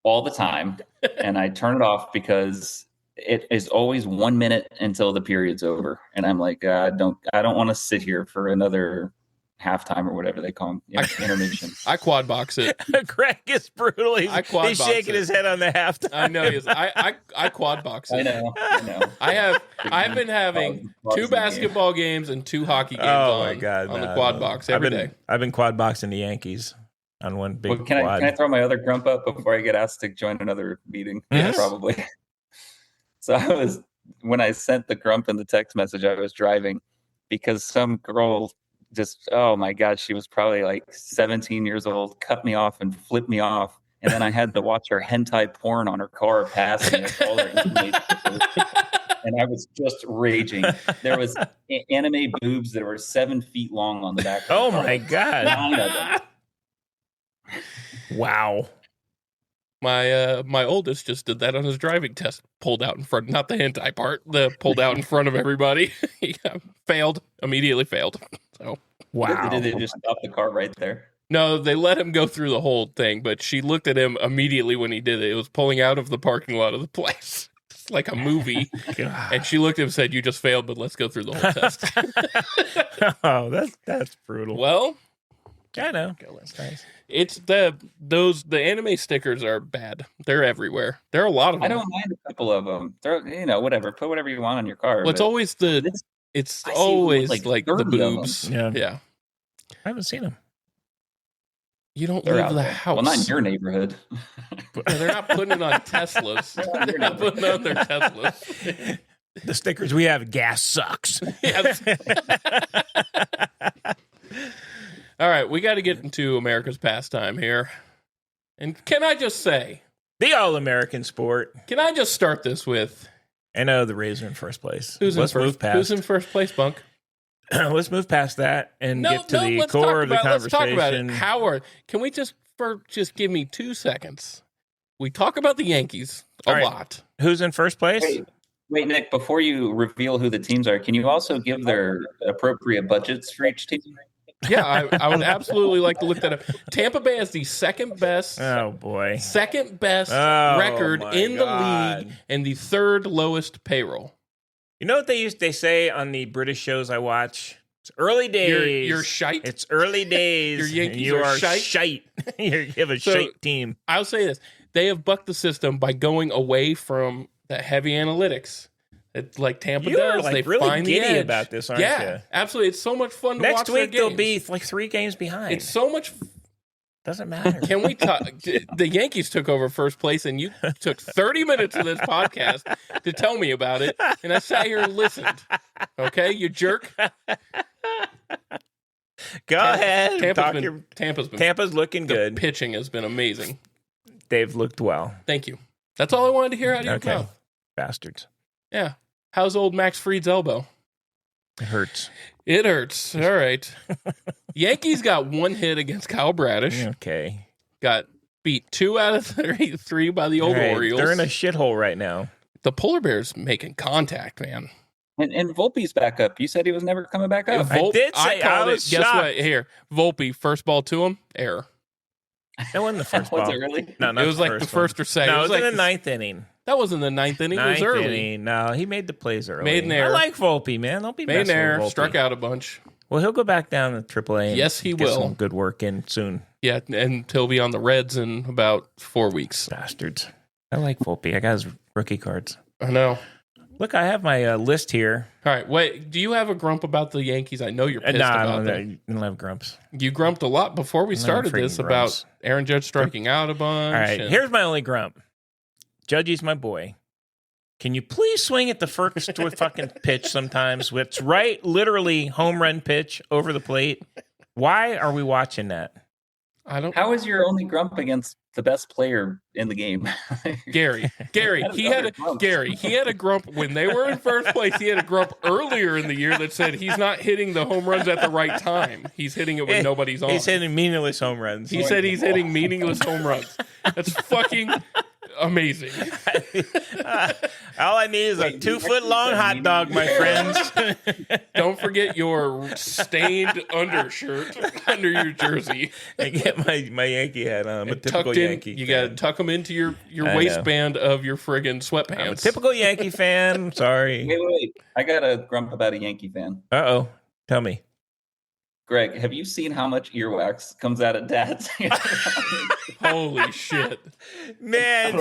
all the time, and I turn it off because it is always 1 minute until the period's over, and I'm like, I don't want to sit here for another halftime or whatever they call them, intermission. I quad box it. Greg is brutal. He's shaking his head on the halftime. I know. I quad box it. I know. I've been having 2 basketball games and 2 hockey games on the quad box every day. I've been quad boxing the Yankees on one big quad. Can I throw my other grump up before I get asked to join another meeting? Yes. Probably. So when I sent the grump in the text message, I was driving because some girl just, oh my God, she was probably like 17 years old, cut me off and flipped me off. And then I had to watch her hentai porn on her car pass me. And I was just raging. There was anime boobs that were 7 feet long on the back. Oh my God. 9 of them. Wow. My oldest just did that on his driving test. Pulled out in front, not the hentai part, pulled out in front of everybody. He immediately failed. So wow. Did they just stop the car right there? No, they let him go through the whole thing, but she looked at him immediately when he did it. It was pulling out of the parking lot of the place. It's like a movie. And she looked at him and said, "You just failed, but let's go through the whole test." Oh, that's brutal. Well, I know. That's nice. It's the anime stickers are bad. They're everywhere. There are a lot of them. I don't mind a couple of them. They're, whatever. Put whatever you want on your car. Well, it's always like the boobs. Yeah. I haven't seen them. You don't leave the house. Well, not in your neighborhood. Yeah, they're not putting it on Teslas. They're not putting it on their Teslas. The stickers we have, gas sucks. All right, we got to get into America's pastime here. And can I just say, the all-American sport. Can I just start this with? I know the Rays are in first place. Who's in first place, Bunk? Let's move past that and get to the core of the conversation. Let's talk about it. Howard, can we just give me 2 seconds? We talk about the Yankees a lot. Who's in first place? Wait, Nick, before you reveal who the teams are, can you also give their appropriate budgets for each team? Yeah, I would absolutely like to look that up. Tampa Bay has the second best record in the league and the 3rd lowest payroll. You know what they say on the British shows I watch? It's early days. You're shite. It's early days. Your Yankees are shite. You have a shite team. I'll say this. They have bucked the system by going away from that heavy analytics. It's like Tampa does. They really find the edge about this, aren't you? Yeah, absolutely. It's so much fun to watch. Next week they'll be like 3 games behind. It's so much. Doesn't matter. Can we talk? The Yankees took over first place, and you took 30 minutes of this podcast to tell me about it, and I sat here and listened. Okay, you jerk. Go ahead. Tampa's looking good. Pitching has been amazing. They've looked well. Thank you. That's all I wanted to hear out of your mouth. Bastards. Yeah. How's old Max Fried's elbow? It hurts. It hurts. All right. Yankees got 1 hit against Kyle Bradish. Okay. Got beat 2 out of 3 by the old Orioles. They're in a shithole right now. The Polar Bears making contact, man. And Volpe's back up. You said he was never coming back up. I did say I was shocked. Guess what? Here, Volpe, first ball to him, error. That wasn't the first ball. Was it really? No, it was like the first or second. No, it was in the 9th inning. That wasn't the 9th inning. It was early. No, he made the plays early. Made an error. I like Volpe, man. Don't be made messing an error. with Volpe. Struck out a bunch. Well, he'll go back down to AAA. Yes, he get will. Some good work in soon. Yeah, and he'll be on the Reds in about 4 weeks. Bastards. I like Volpe. I got his rookie cards. I know. Look, I have my list here. All right, wait. Do you have a grump about the Yankees? I know you're pissed No, about them. I don't have grumps. You grumped a lot before we No started this freaking about grumps. Aaron Judge striking out a bunch. All right, here's my only grump. Judgy's my boy. Can you please swing at the first fucking pitch sometimes? It's right, literally home run pitch over the plate. Why are we watching that? I don't. How is your only grump against the best player in the game? Gary, That is he had other a grumps. he had a grump when they were in first place. He had a grump earlier in the year that said he's not hitting the home runs at the right time. He's hitting it when nobody's on. He's hitting meaningless home runs. He said he's hitting meaningless home runs. That's fucking amazing. All I need is a Wait, 2 foot long hot dog, my friends. Don't forget your stained undershirt under your jersey. I get my Yankee hat on. I'm a And typical tucked in, Yankee. you fan. got to tuck them into your I know. waistband of your friggin' I'm a sweatpants. typical Yankee fan. Sorry. Wait. I got a grump about a Yankee fan. Uh-oh. Tell me. Greg, have you seen how much earwax comes out of Dad's? Holy shit. Man,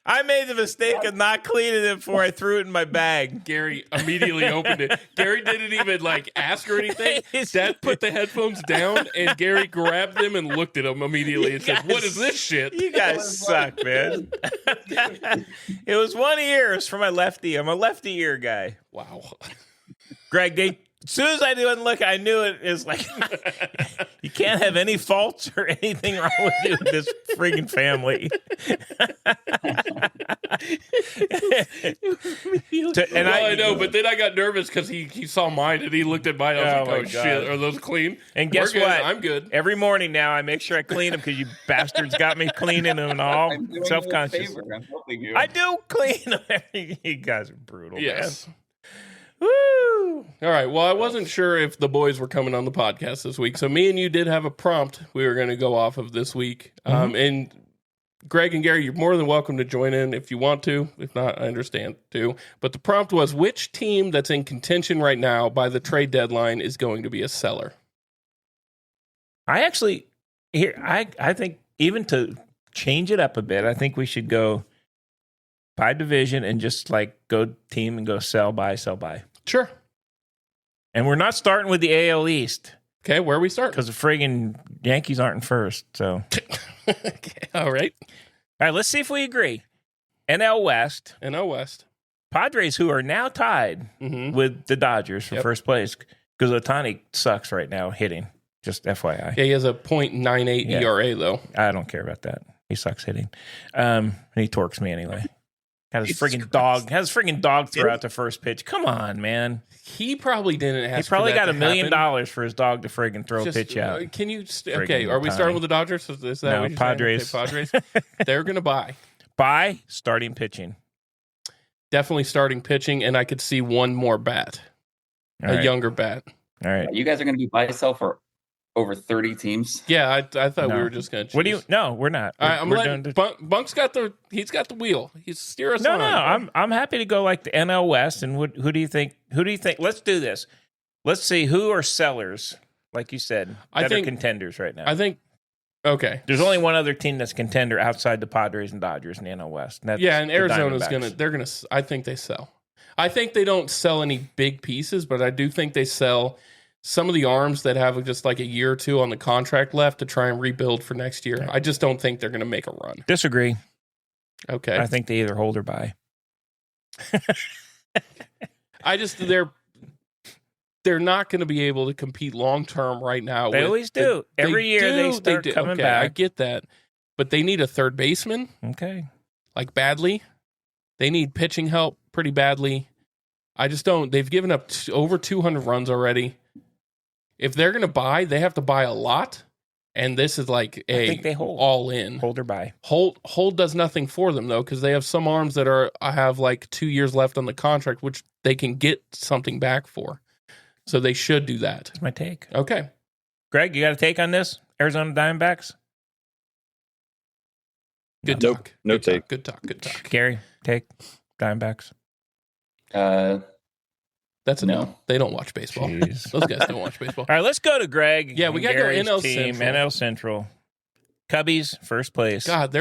I made the mistake of not cleaning it before I threw it in my bag. Gary immediately opened it. Gary didn't even ask or anything. Dad put the headphones down and Gary grabbed them and looked at them immediately and said, "What is this shit?" You guys suck, man. It was 1 ear. It's for my lefty. I'm a lefty ear guy. Wow. Greg, as soon as I didn't look, I knew it is like, you can't have any faults or anything wrong with you in this friggin' family. I know, but then I got nervous because he saw mine and he looked at mine. I was Oh, like, my "Oh God. shit, are those clean?" And guess We're good. what? I'm good. Every morning now, I make sure I clean them because you bastards got me cleaning them and all. I'm doing you a Self-conscious. favor. I'm helping you. I do clean them. You guys are brutal, Yes. man. Woo! All right. Well, I wasn't sure if the boys were coming on the podcast this week, so me and you did have a prompt we were going to go off of this week. And Greg and Gary, you're more than welcome to join in if you want to. If not, I understand too. But the prompt was, which team that's in contention right now by the trade deadline is going to be a seller? I actually I think even to change it up a bit, I think we should go by division and just go team and go sell, buy, sell, buy. Sure. And we're not starting with the AL East Okay, where are we starting? because the friggin' Yankees aren't in first. So, Okay, all right. all right, let's see if we agree. NL West, NL West. Padres, who are now tied Mm-hmm. with the Dodgers for Yep. first place because Ohtani sucks right now hitting. Just FYI. Yeah, he has a .98 Yeah. ERA though. I don't care about that. He sucks hitting. And he torques me anyway. Had his Jesus friggin' dog throw out the first pitch. Come on, man. He probably didn't ask. He probably for that got to $1 million happen. for his dog to friggin' throw a Just, pitch out. Can you? Friggin' Okay, are we Ohtani. starting with the Dodgers? Is that No, what you're Padres. saying? Okay, Padres. They're going to buy. Buy starting pitching. Definitely starting pitching, and I could see one more bat, All a right. younger bat. All right. You guys are going to be buy sell for over 30 teams. Yeah, I thought No. we were just going to choose. What do you? No, we're not. All right, I'm we're letting Bunk's got the wheel. He's steer us No, on. no. I'm happy to go like the NL West. And who do you think? Who do you think? Let's do this. Let's see who are sellers, like you said, I that think- are contenders right now. I think. Okay. There's only one other team that's contender outside the Padres and Dodgers in the NL West. And that's Yeah, and the Arizona's Diamondbacks. they're gonna. I think they sell. I think they don't sell any big pieces, but I do think they sell some of the arms that have just like a year or two on the contract left to try and rebuild for next year. I just don't think they're going to make a run. Disagree. Okay. I think they either hold or buy. I just they're not going to be able to compete long term right now. They with always do. Every year they start do. coming Okay, back. I get that, but they need a third baseman Okay. like badly. They need pitching help pretty badly. I just don't. They've given up over 200 runs already. If they're going to buy, they have to buy a lot, and this is like I think they hold. all in. Hold or buy. Hold does nothing for them though, because they have some arms that have like 2 years left on the contract, which they can get something back for. So they should do that. That's my take. Okay. Greg, you got a take on this? Arizona Diamondbacks? Good Nope. talk. No Good talk. take. Good talk. Good talk. Gary, take Diamondbacks. That's a no. No. They don't watch baseball. Jeez. Those guys don't watch baseball. All right, let's go to Greg. Yeah, we and gotta go Gary's NL team, Central. NL Central. Cubbies, first place. God,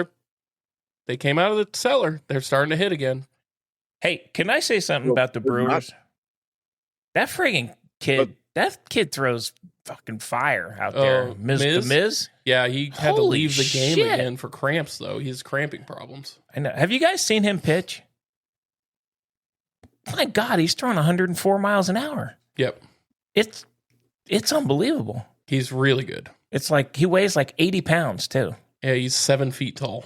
they came out of the cellar. They're starting to hit again. Hey, can I say something Well, about the they're not- Brewers? That friggin' kid, that kid throws fucking fire out there. Oh, The Miz? Miz? Yeah, he had to Holy leave the game shit. again for cramps, though. He has cramping problems. I know. Have you guys seen him pitch? My God, he's throwing 104 miles an hour. Yep. It's unbelievable. He's really good. It's like he weighs like 80 pounds too. Yeah, he's 7 feet tall.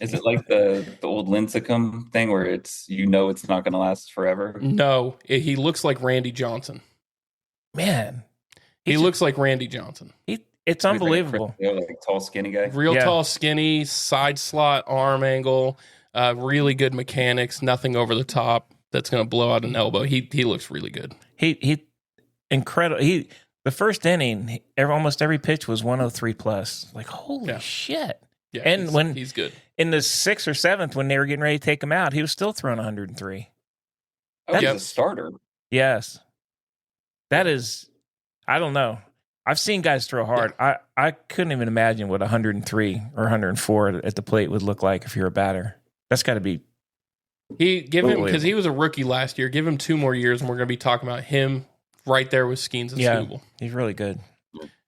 Is it like the old Lincecum thing where it's it's not going to last forever? No, he looks like Randy Johnson. Man, He looks like Randy Johnson. it's He's like a unbelievable. like tall, skinny guy. Real Yeah. tall, skinny, side slot, arm angle, really good mechanics, nothing over the top that's going to blow out an elbow. He looks really good. He incredible. The first inning, almost every pitch was 103 plus. Like holy Yeah. shit! Yeah, And he's good. In the 6th or 7th, when they were getting ready to take him out, he was still throwing 103. Oh, he's Yep. a starter. Yes, that is. I don't know. I've seen guys throw hard. I couldn't even imagine what 103 or 104 at the plate would look like if you're a batter. That's got to be. He give him Unbelievable. because he was a rookie last year. Give him 2 more years, and we're going to be talking about him right there with Skeens and Yeah. Scooble. He's really good.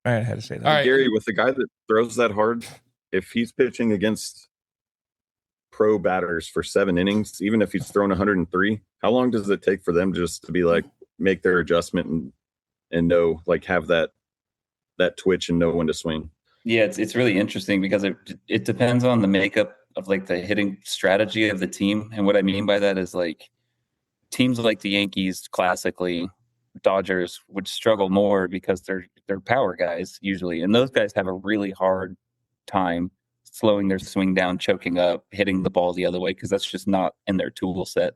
I had to say that. All right. Gary, with the guy that throws that hard, if he's pitching against pro batters for 7 innings, even if he's thrown 103, how long does it take for them just to be like make their adjustment and know, like, have that twitch and know when to swing? Yeah, it's really interesting because it depends on the makeup of like the hitting strategy of the team. And what I mean by that is like teams like the Yankees, classically, Dodgers would struggle more because they're power guys usually, and those guys have a really hard time slowing their swing down, choking up, hitting the ball the other way because that's just not in their tool set.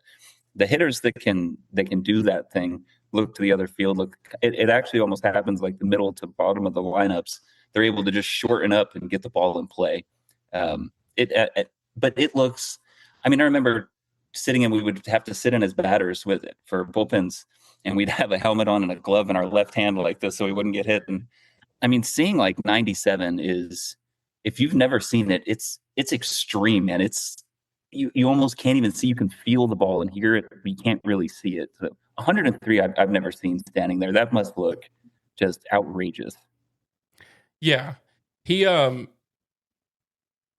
The hitters that can do that thing look to the other field. It actually almost happens like the middle to bottom of the lineups. They're able to just shorten up and get the ball in play. But it looks. I mean, I remember sitting and we would have to sit in as batters with it for bullpens, and we'd have a helmet on and a glove in our left hand like this so we wouldn't get hit. And I mean, seeing like 97 is, if you've never seen it, it's extreme, man. It's you almost can't even see. You can feel the ball and hear it, but you can't really see it. So 103, I've never seen standing there. That must look just outrageous. Yeah. He and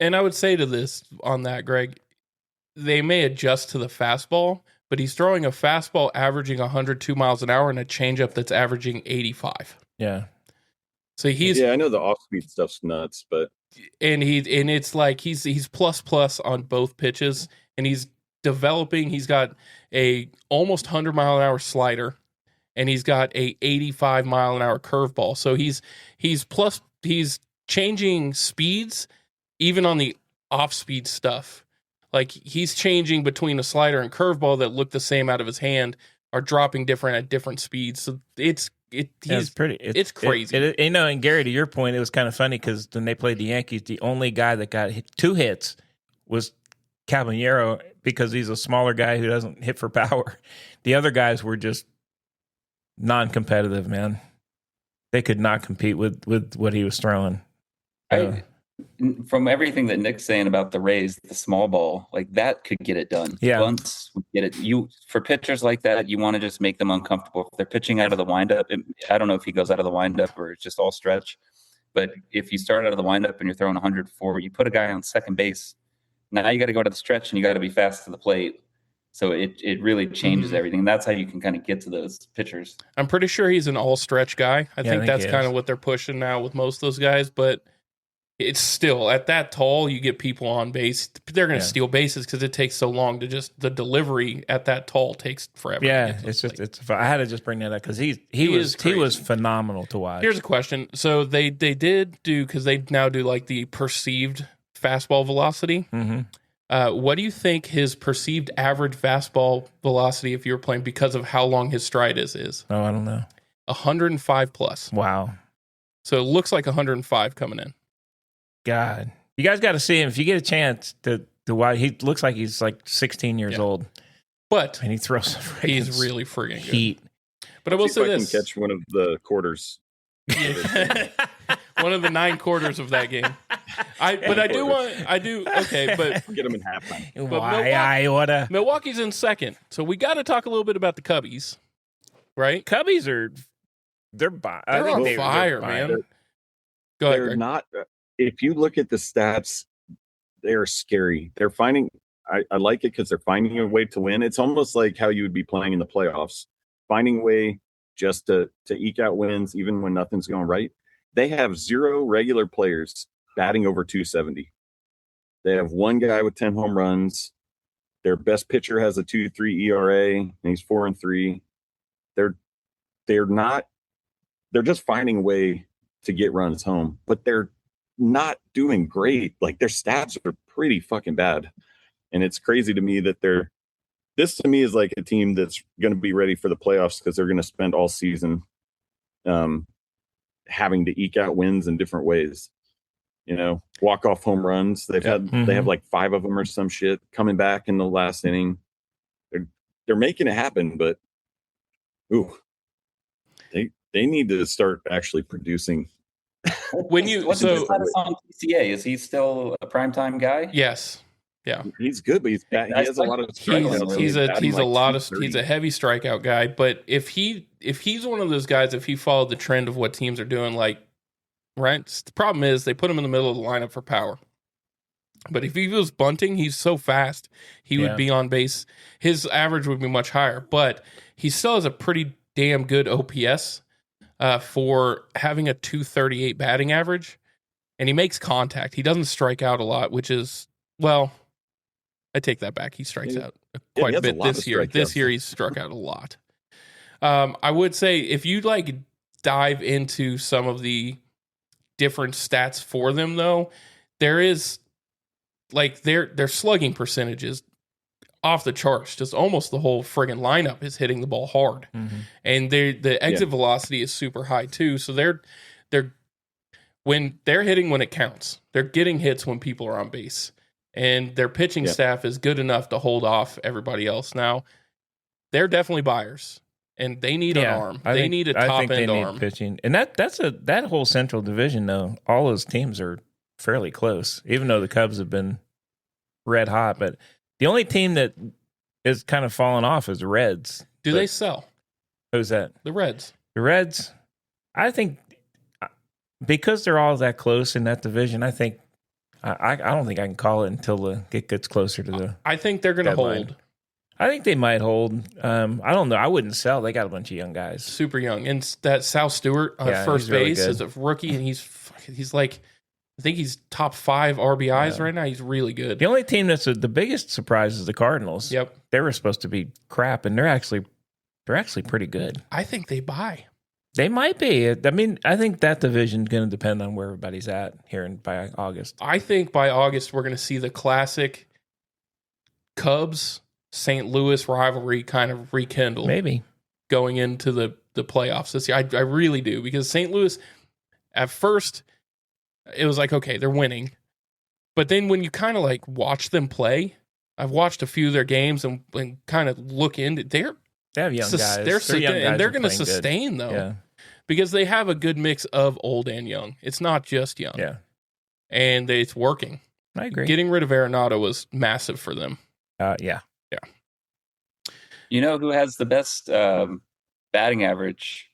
I would say to this on that, Greg, they may adjust to the fastball, but he's throwing a fastball averaging 102 miles an hour and a changeup that's averaging 85. Yeah. So he's Yeah, I know the off-speed stuff's nuts, but and it's like he's plus on both pitches, and he's developing. He's got a almost 100 mile an hour slider, and he's got a 85 mile an hour curveball. So he's changing speeds even on the off-speed stuff. Like he's changing between a slider and curveball that look the same out of his hand are dropping different at different speeds. So it's crazy. And Gary, to your point, it was kind of funny because when they played the Yankees, the only guy that got 2 hits was Caballero because he's a smaller guy who doesn't hit for power. The other guys were just non-competitive, man. They could not compete with what he was throwing. From everything that Nick's saying about the Rays, the small ball, like that could get it done. Yeah. Bunts would get it. For pitchers like that, you want to just make them uncomfortable. If they're pitching out of the windup, I don't know if he goes out of the windup or it's just all stretch. But if you start out of the windup and you're throwing 104, you put a guy on second base. Now you got to go to the stretch and you got to be fast to the plate. So it really changes everything. And that's how you can kind of get to those pitchers. I'm pretty sure he's an all stretch guy. I think that's he kind is. of what they're pushing now with most of those guys, but it's still at that tall, you get people on base. They're going to steal bases because it takes so long to just the delivery at that tall takes forever. Yeah, I had to just bring that up because he was phenomenal to watch. Here's a question. So they did do, because they now do like the perceived fastball velocity. Mm-hmm. What do you think his perceived average fastball velocity, if you were playing, because of how long his stride is? Oh, I don't know. 105 plus. Wow. So it looks like 105 coming in. God, you guys got to see him if you get a chance to watch. He looks like he's like 16 years old, but and he throws. He's really friggin' good. Heat. But I will say I this: can catch one of the quarters. one of the 9 quarters of that game. But I do. Okay, but Get them in halftime. Why I oughta. Milwaukee's in second, so we got to talk a little bit about the Cubbies, right? Cubbies are they're on fire, man. Go ahead, They're Greg. not. If you look at the stats, they're scary. They're finding. I like it because they're finding a way to win. It's almost like how you would be playing in the playoffs, finding a way just to eke out wins even when nothing's going right. They have 0 regular players batting over 270. They have one guy with 10 home runs. Their best pitcher has a 2.3 ERA, and he's 4-3. They're not. They're just finding a way to get runs home, but they're not doing great. Like their stats are pretty fucking bad, and it's crazy to me that this to me is like a team that's going to be ready for the playoffs because they're going to spend all season having to eke out wins in different ways. Walk off home runs. They have like 5 of them or some shit coming back in the last inning. They're making it happen, but they need to start actually producing. When you What's his status on PCA? Is he still a primetime guy? Yes. Yeah. He's good, but he has a lot of strikeouts. He's a heavy strikeout guy, but if he's one of those guys, if he followed the trend of what teams are doing, like right, the problem is they put him in the middle of the lineup for power. But if he was bunting, he's so fast, he would be on base. His average would be much higher, but he still has a pretty damn good OPS for having a 238 batting average, and he makes contact. He doesn't strike out a lot, which is, well, I take that back. He strikes out quite a bit this year. This year he's struck out a lot. I would say if you like dive into some of the different stats for them, though, there is like their slugging percentages off the charts. Just almost the whole friggin' lineup is hitting the ball hard, and the exit velocity is super high too. So they're when they're hitting when it counts. They're getting hits when people are on base, and their pitching staff is good enough to hold off everybody else. Now they're definitely buyers, and they need an arm. They need a top end arm pitching, and that whole Central Division though. All those teams are fairly close, even though the Cubs have been red hot, but. The only team that is kind of fallen off is the Reds. Do they sell? Who's that? The Reds. The Reds, I think, because they're all that close in that division, I think I don't think I can call it until it gets closer to the. I think they're going to hold. I think they might hold. I don't know. I wouldn't sell. They got a bunch of young guys, super young, and that Sal Stewart on first base is a rookie, and he's like. I think he's top 5 RBIs right now. He's really good. The only team that's the biggest surprise is the Cardinals. Yep. They were supposed to be crap, and they're actually pretty good. I think they buy. They might be. I mean, I think that division's going to depend on where everybody's at here by August. I think by August we're going to see the classic Cubs St. Louis rivalry kind of rekindle. Maybe going into the playoffs this year. I really do, because St. Louis at first. It was like, okay, they're winning. But then when you kind of like watch them play, I've watched a few of their games and kind of look into they have young guys. They're going to sustain though. Yeah. Because they have a good mix of old and young. It's not just young. Yeah. And it's working. I agree. Getting rid of Arenado was massive for them. Yeah. You know who has the best batting average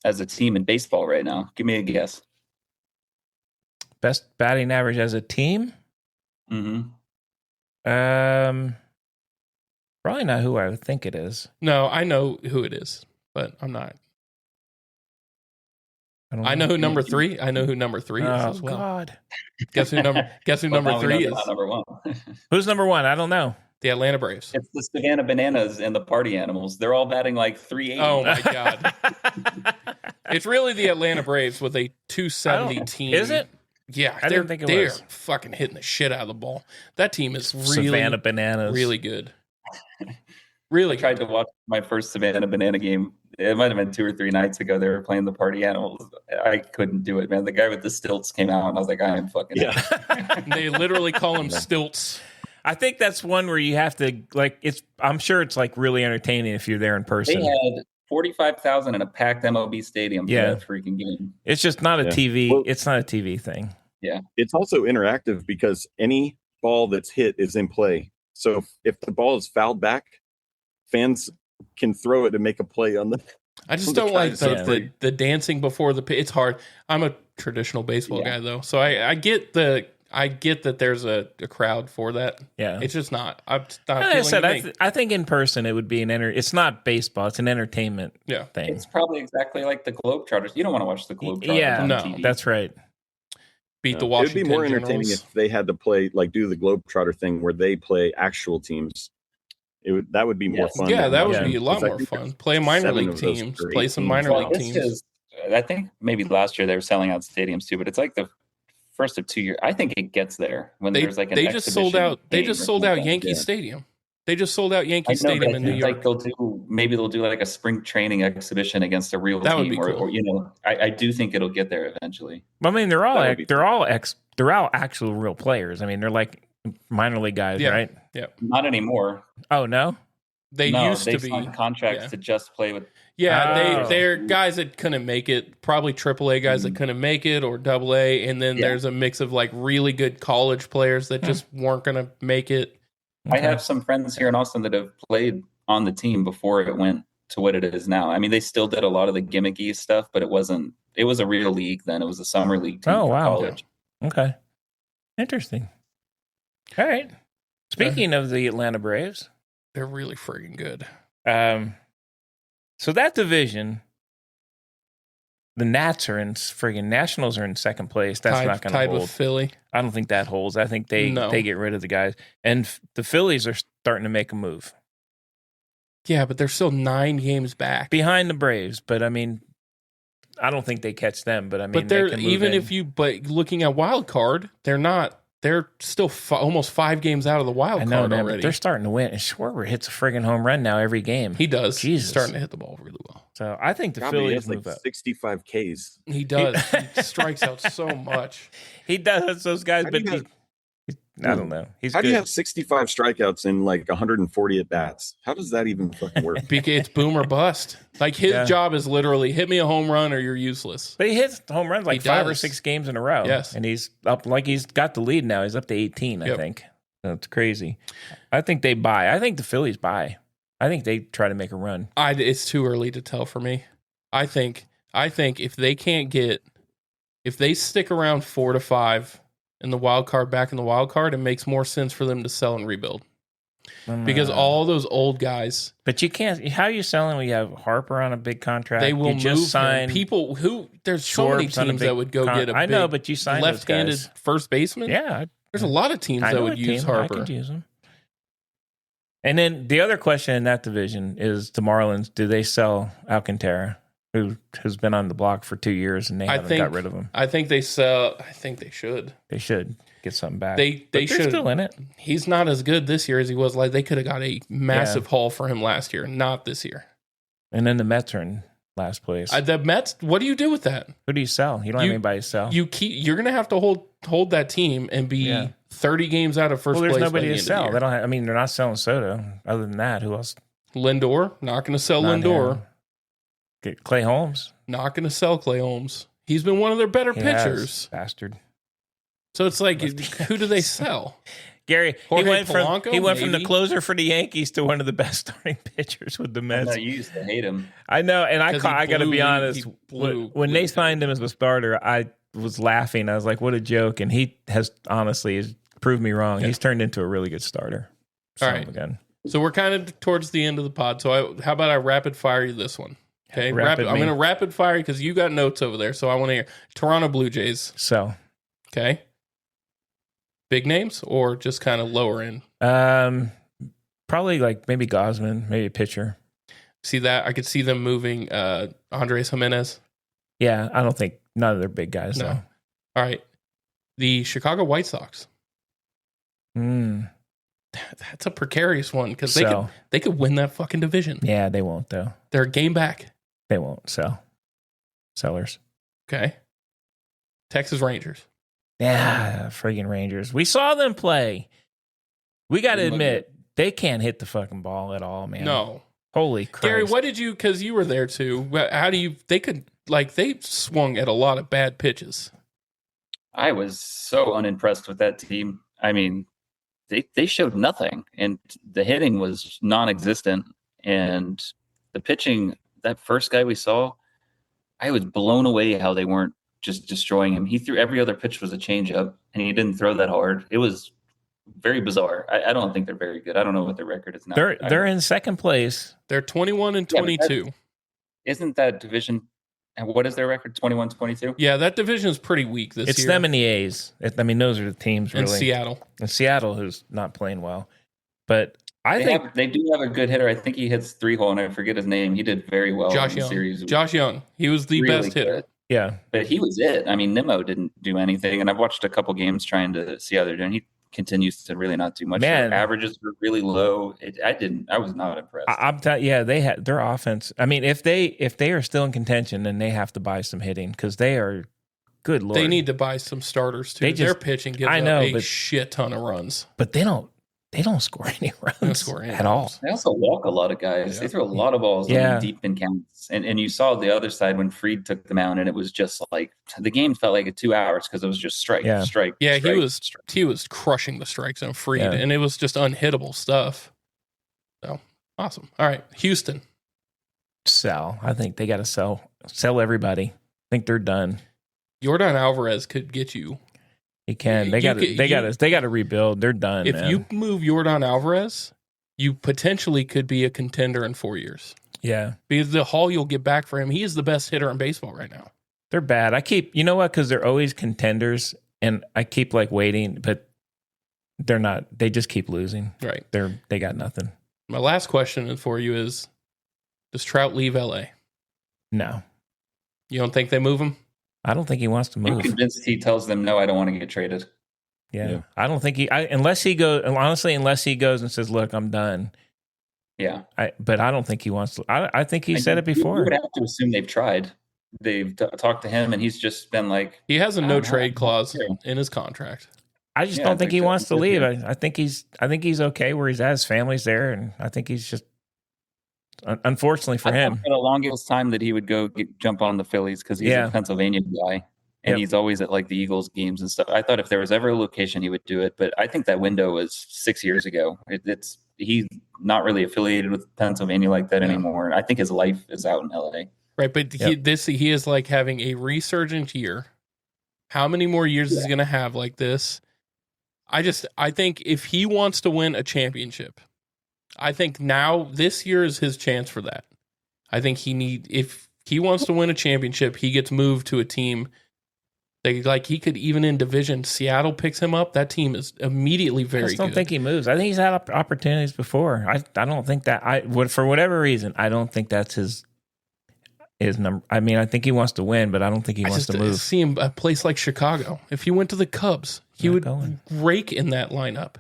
as a team in baseball right now? Give me a guess. Best batting average as a team? Mm-hmm. Probably not who I would think it is. No, I know who it is, but I'm not. I know who number 3. I know who number 3 is as well. God. Guess who number 3 is? Number 1. Who's number 1? I don't know. The Atlanta Braves. It's the Savannah Bananas and the Party Animals. They're all batting like 380. Oh my God. It's really the Atlanta Braves with a 270 team. Is it? Yeah, I didn't think it they're was. fucking hitting the shit out of the ball. That team is Savannah Bananas. Really good. Really I tried to watch my first Savannah Banana game. It might have been 2 or 3 nights ago. They were playing the Party Animals. I couldn't do it, man. The guy with the stilts came out, and I was like, I am fucking out. They literally call them stilts. I think that's one where you have to I'm sure it's like really entertaining if you're there in person. They had 45,000 in a packed MLB stadium for that freaking game. It's just not a TV. Well, it's not a TV thing. It's also interactive because any ball that's hit is in play. So if the ball is fouled back, fans can throw it and make a play on the. I just on the don't like guys that play. the dancing before the pitch. It's hard. I'm a traditional baseball guy though, so I get that there's a crowd for that. Yeah. It's just not. I'm just not. Like I appealing to said, me. I think in person it would be it's not baseball. It's an entertainment Yeah. thing. It's probably exactly like the Globetrotters. You don't want to watch the Globetrotters Yeah, on no, TV. That's right. Beat the It would Washington be more entertaining Generals. if they had to play do the Globetrotter thing where they play actual teams. That would be more Yes. fun. Yeah, than that would watching, be a lot because I more think fun. there's Play minor 7 league of those teams. or Play 8 some teams. minor Well, league it's teams. just, I think maybe last year they were selling out stadiums too, but it's like the first of 2 years. I think it gets there when They there's like an they just sold exhibition out. They game just or sold out something. Yankee Yeah. Stadium. They just sold out Yankee I know, Stadium but in it New seems York. like they'll do like a spring training exhibition against a real That would team, be cool. or I do think it'll get there eventually. I mean, they're That would be all actual real players. I mean, they're like minor league guys, Yeah. right? Not anymore. Oh no. They No, used to they've be. signed contracts yeah. to just play with. Yeah, Oh. they're guys that couldn't make it. Probably AAA guys that couldn't make it, or AA, and then Yeah. there's a mix of like really good college players that just weren't gonna make it. I have some friends here in Austin that have played on the team before it went to what it is now. I mean, they still did a lot of the gimmicky stuff, but it was a real league then. It was a summer league team Oh, for wow. college. Okay. Interesting. All right. Speaking of the Atlanta Braves, They're really friggin' good. so that division, the Nats are in friggin' Nationals are in second place. That's not going to tied hold. with Philly. I don't think that holds. I think they No. get rid of the guys, and the Phillies are starting to make a move Yeah, but they're still 9 games back. behind the Braves. But I mean, I don't think they catch them. But I mean, But they they're can move even in. if you but looking at wild card, they're not. They're still almost 5 games out of the wild I know, card man, but already. they're starting to win. And Schwarber hits a friggin' home run now every game. He does. Jesus. He's starting to hit the ball really well. So I think the Probably Phillies has like move up. 65 Ks. He does. He strikes out so much. He does those guys, How do but you I don't know. He's How good. do you have 65 strikeouts in like 140 at bats? How does that even fucking work? Because it's boom or bust. Like his Yeah. job is literally hit me a home run or you're useless. But he hits home runs like He 5 or does. 6 games in a row. Yes. And he's up like he's got the lead now. He's up to 18, I Yep. think. That's crazy. I think they buy. I think the Phillies buy. I think they try to make a run. It's too early to tell for me. I think if they stick around 4 to 5 in the wild card, back in the wild card, it makes more sense for them to sell and rebuild. Because all those old guys, But you can't. How are you selling when you have Harper on a big contract? they will you move just sign people who there's so many Schwartz on a teams big that would go get a I know, big but you sign those left-handed guys. first baseman. Yeah, There's a lot of teams I that know would a use team. I Harper. could use them. And then the other question in that division is the Marlins. Do they sell Alcantara, who's been on the block for 2 years, and they haven't got rid of him? I think they sell. I think they should. They should get something back. They But they're should. still in it. He's not as good this year as he was. Like they could have got a massive haul for him last year, not this year. And then the Mets are in last place. The Mets. What do you do with that? Who do you sell? You don't have You- anybody to sell. You're gonna have to hold that team and be Yeah. 30 games out of first Well, there's place. nobody by the to end sell. Of They the don't. I mean, they're not selling Soto. Other than that, who else? Lindor, not gonna sell Not Lindor. him. Get Clay Holmes. Not gonna sell Clay Holmes. He's been one of their better He has, pitchers. bastard. So it's like, who do they sell? Gary, Jorge he went Polanco, from the maybe? closer for the Yankees to one of the best starting pitchers with the I Mets. know you used to hate him. I know, and I 'Cause he got to blew- be he honest. blew When they Lee signed him as a starter, I was laughing. I was like, "What a joke!" And he has honestly proved me wrong. Yeah. He's turned into a really good starter. All Son right. of a gun. So we're kind of towards the end of the pod. So how about I rapid fire you this one? Okay, Rapid I'm me. going to rapid fire because you got notes over there. So I want to hear Toronto Blue Jays. So, Okay, big names or just kind of lower end. probably like maybe Gosman, maybe a pitcher. See that? I could see them moving Andres Jimenez. Yeah, I don't think none of their big guys. No. though. All right, the Chicago White Sox. That's a precarious one because So, they could win that fucking division. yeah, they won't though. They're a game back. They won't sell. Sellers. Okay, Texas Rangers. Yeah, friggin' Rangers. We saw them play. We got to Didn't look admit, they can't hit the fucking ball at all, man. No, Holy Christ. Gary, what did you? Because you were there too. How do you? They could they swung at a lot of bad pitches. I was so unimpressed with that team. I mean, they showed nothing, and the hitting was non-existent, and the pitching. That first guy we saw, I was blown away how they weren't just destroying him. He threw every other pitch was a changeup, and he didn't throw that hard. It was very bizarre. I don't think they're very good. I don't know what their record is now. They're in second place. They're 21 and Yeah, but 22. Isn't that division? And what is their record? 21-22? Yeah, that division is pretty weak this It's year. them and the A's. I mean, those are the teams and really. Seattle. And Seattle, who's not playing well. But I think They do have a good hitter. I think he hits 3-hole, and I forget his name. He did very well Josh in the Young. series. Josh Young. He was the Really best hitter. good. yeah. But he was it. I mean, Nimmo didn't do anything, and I've watched a couple games trying to see how they're doing. He continues to really not do much. Man. Their averages were really low. I was not impressed. I'm telling yeah, they had their offense. I mean, if they are still in contention, then they have to buy some hitting because they are good lord. They need to buy some starters too. They Their just- pitching gives I know, up a but- shit ton of runs. but they don't score any runs score any at all. runs. They also walk a lot of guys. Yeah. They throw a lot of balls Yeah. deep in counts. And you saw the other side when Fried took them out, and it was just like the game felt like 2 hours because it was just strike, Yeah. strike. Yeah, strike, he was strike. he was crushing the strike zone Freed, Yeah. and it was just unhittable stuff. So awesome. All right, Houston. Sell. I think they got to sell everybody. I think they're done. Jordan Alvarez could get you. He can. They You got could- they got to rebuild. They're done. If man. you move Jordan Alvarez, you potentially could be a contender in 4 years. yeah, Because the haul you'll get back for him, he is the best hitter in baseball right now. they're bad. You know what? Because they're always contenders, and I keep like waiting, but they're not. They just keep losing. Right. They got nothing. My last question for you is, does Trout leave LA? No, You don't think they move him? I don't think he wants to I'm move. convinced he tells them, no, I don't want to get traded. Yeah. I don't think unless he goes and says, "Look, I'm done." Yeah. But I don't think he wants to. I think he I said it You before. would have to assume they've tried. They've talked to him, and he's just been like, He has a I no don't know. trade clause Yeah. in his contract. I just Yeah, don't I think think he that wants to he leave. should I think he's okay where he's at. His family's there, and I think he's just unfortunately for I him. thought for the longest time that he would go jump on the Phillies because he's Yeah. a Pennsylvania guy, and Yep. he's always at like the Eagles games and stuff. I thought if there was ever a location, he would do it, but I think that window was 6 years ago. He's not really affiliated with Pennsylvania like that Yeah. anymore. I think his life is out in LA. Right, but he is like having a resurgent year. How many more years is he going to have like this? I think if he wants to win a championship, I think now this year is his chance for that. I think if he wants to win a championship, he gets moved to a team. He could even in division, Seattle picks him up. That team is immediately I very just don't good. think he moves. I think he's had opportunities before. I don't think that for whatever reason, I don't think that's his number. I mean, I think he wants to win, but I don't think he wants to move. See him a place like Chicago. If he went to the Cubs, he Not would going. rake in that lineup.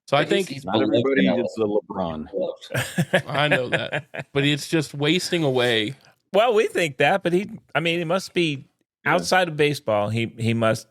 So I think He's Not beloved everybody in LA. is the LeBron. I know that, but it's just wasting away. Well, we think that, but he must be outside of baseball. He must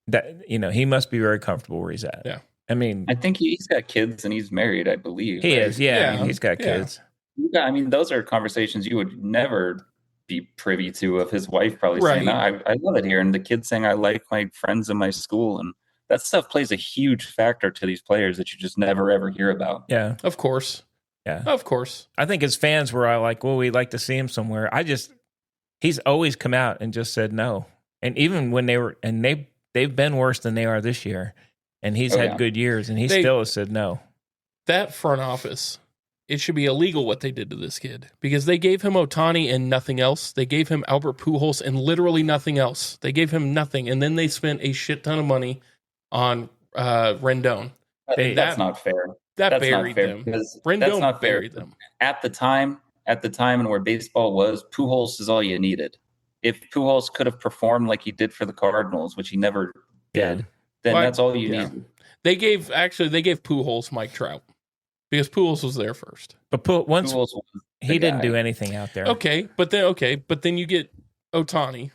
be very comfortable where he's at. Yeah. I mean, I think he's got kids and he's married, I believe. he right? is. Yeah, Yeah. he's got Yeah. kids. Yeah, I mean, those are conversations you would never be privy to of his wife probably saying, no, I love it here. And the kids saying, I like my friends in my school. And that stuff plays a huge factor to these players that you just never, ever hear about. Yeah, Of course. yeah. Of course. I think as fans, we're all like, well, we'd like to see him somewhere. He's always come out and just said no. And even when they've been worse than they are this year. And he's Oh, had yeah. good years, and he They- still has said no. That front office, it should be illegal what they did to this kid because they gave him Otani and nothing else. They gave him Albert Pujols and literally nothing else. They gave him nothing. And then they spent a shit ton of money on Rendon. That's not fair. That That's buried not fair them. because that's Rendon not fair. buried them. At the time and where baseball was, Pujols is all you needed. If Pujols could have performed like he did for the Cardinals, which he never Yeah. did, then Well, that's all you yeah. needed. They gave Pujols Mike Trout because Pujols was there first. But once Pujols was he the didn't guy. do anything out there. Okay, but then you get Otani,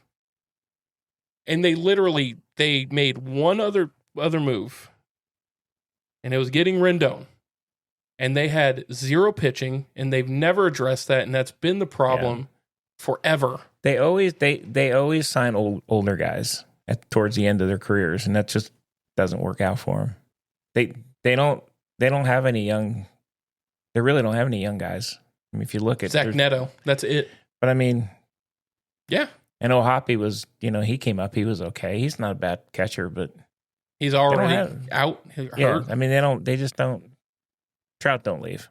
and they made one other move, and it was getting Rendon, and they had zero pitching, and they've never addressed that, and that's been the problem forever. They always sign older guys. towards the end of their careers, and that just doesn't work out for them. They don't have any young. They really don't have any young guys. I mean, if you look at Zach Neto, that's it. But I mean, yeah. And O'Hoppe was, he came up. He was okay. He's not a bad catcher, but he's already out. Hurt. Yeah, I mean, they just don't. Trout don't leave.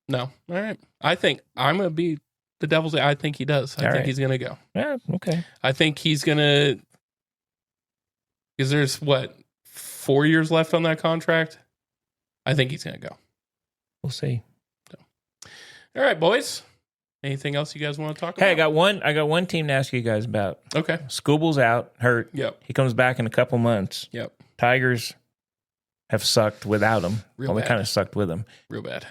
No. All right. I think I'm going to be the devil's. I think he does. I think he's going to go. Yeah. Okay. I think he's going to. Because there's 4 years left on that contract. I think he's going to go. We'll see. So. All right, boys. Anything else you guys want to talk about? Hey, I got one team to ask you guys about. Okay. Scooble's out, hurt. Yep. He comes back in a couple months. Yep. Tigers have sucked without him. Real They bad. kind of sucked with him. Real bad.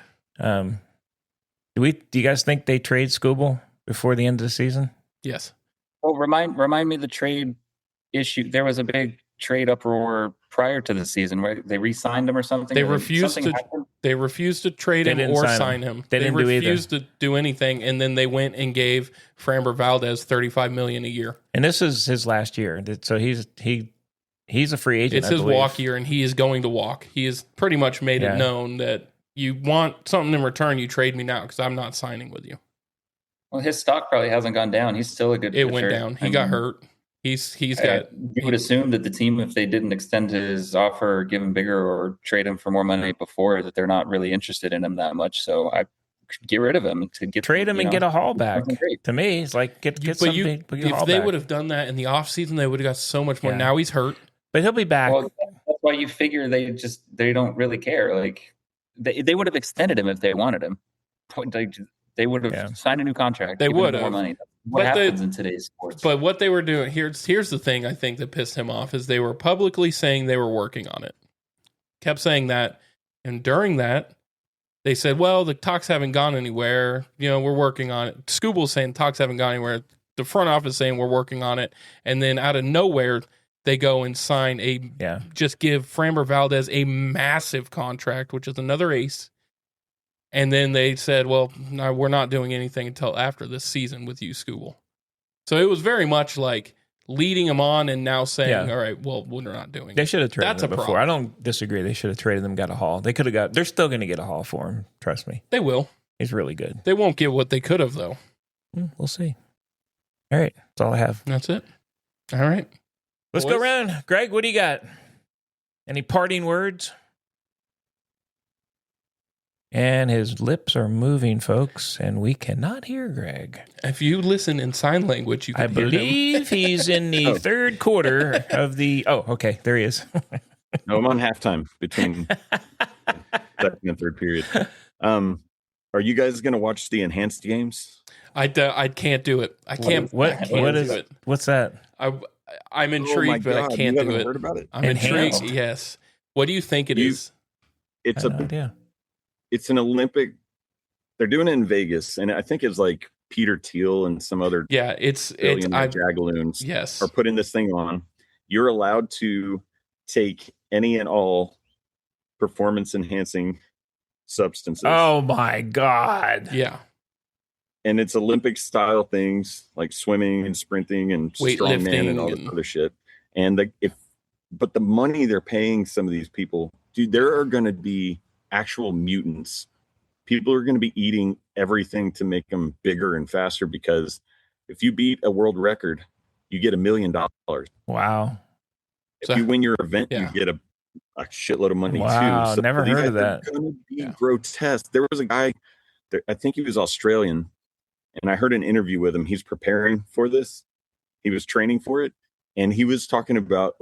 Do you guys think they trade Scooble before the end of the season? Yes. Well, remind me of the trade issue. There was a big trade uproar prior to the season, right? They re-signed him or something. They refused Something to. happened? They refused to trade him or sign him. They didn't refused to do anything, and then they went and gave Framber Valdez $35 million a year. And this is his last year, so he's a free agent. It's his walk year, and he is going to walk. He has pretty much made it known that you want something in return, you trade me now because I'm not signing with you. Well, his stock probably hasn't gone down. He's still a good pitcher. It went down. He got hurt. He's got. You would assume that the team, if they didn't extend his offer or give him bigger or trade him for more money before, that they're not really interested in him that much. So I get rid of him to get trade him and get a haul back. To me, it's like get something. If they would have done that in the offseason, they would have got so much more. Yeah. Now he's hurt, but he'll be back. Well, that's why you figure they don't really care. Like they would have extended him if they wanted him. They would have signed a new contract. They would have more money. What happens in today's sports? But what they were doing here's the thing I think that pissed him off is they were publicly saying they were working on it. Kept saying that, and during that, they said, "Well, the talks haven't gone anywhere. We're working on it." Scooble's saying talks haven't gone anywhere. The front office saying we're working on it, and then out of nowhere, they go and sign just give Framber Valdez a massive contract, which is another ace. And then they said, well, no, we're not doing anything until after this season with you, Scooble. So it was very much like leading him on and now saying, all right, well, we're not doing it. They should have traded That's him a before. problem. I don't disagree. They should have traded him, got a haul. They could have they're still going to get a haul for him. Trust me. They will. He's really good. They won't get what they could have, though. We'll see. All right. That's all I have. That's it. All right. Let's go around. Greg, what do you got? Any parting words? And his lips are moving, folks, and we cannot hear Greg. If you listen in sign language, you can hear him. I believe he's in the third quarter of the... Oh, okay. There he is. No, I'm on halftime between second and third period. Are you guys going to watch the enhanced games? I can't do it. I can't. What's that? I'm intrigued, but I can't do it. Heard about it? I'm intrigued. Yes. What do you think it is? It's idea. It's an Olympic. They're doing it in Vegas, and I think it's like Peter Thiel and some other it's jagaloons yes are putting this thing on. You're allowed to take any and all performance enhancing substances. Oh my God. Yeah. And it's Olympic style things like swimming and sprinting and strongman and all this other shit. And but the money they're paying some of these people, dude, there are going to be actual mutants. People are going to be eating everything to make them bigger and faster, because if you beat a world record, you get $1 million. Wow. If you win your event, you get a shitload of money too. So never heard of that. Going to be grotesque. There was a guy, I think he was Australian, and I heard an interview with him. He's preparing for this. He was training for it, and he was talking about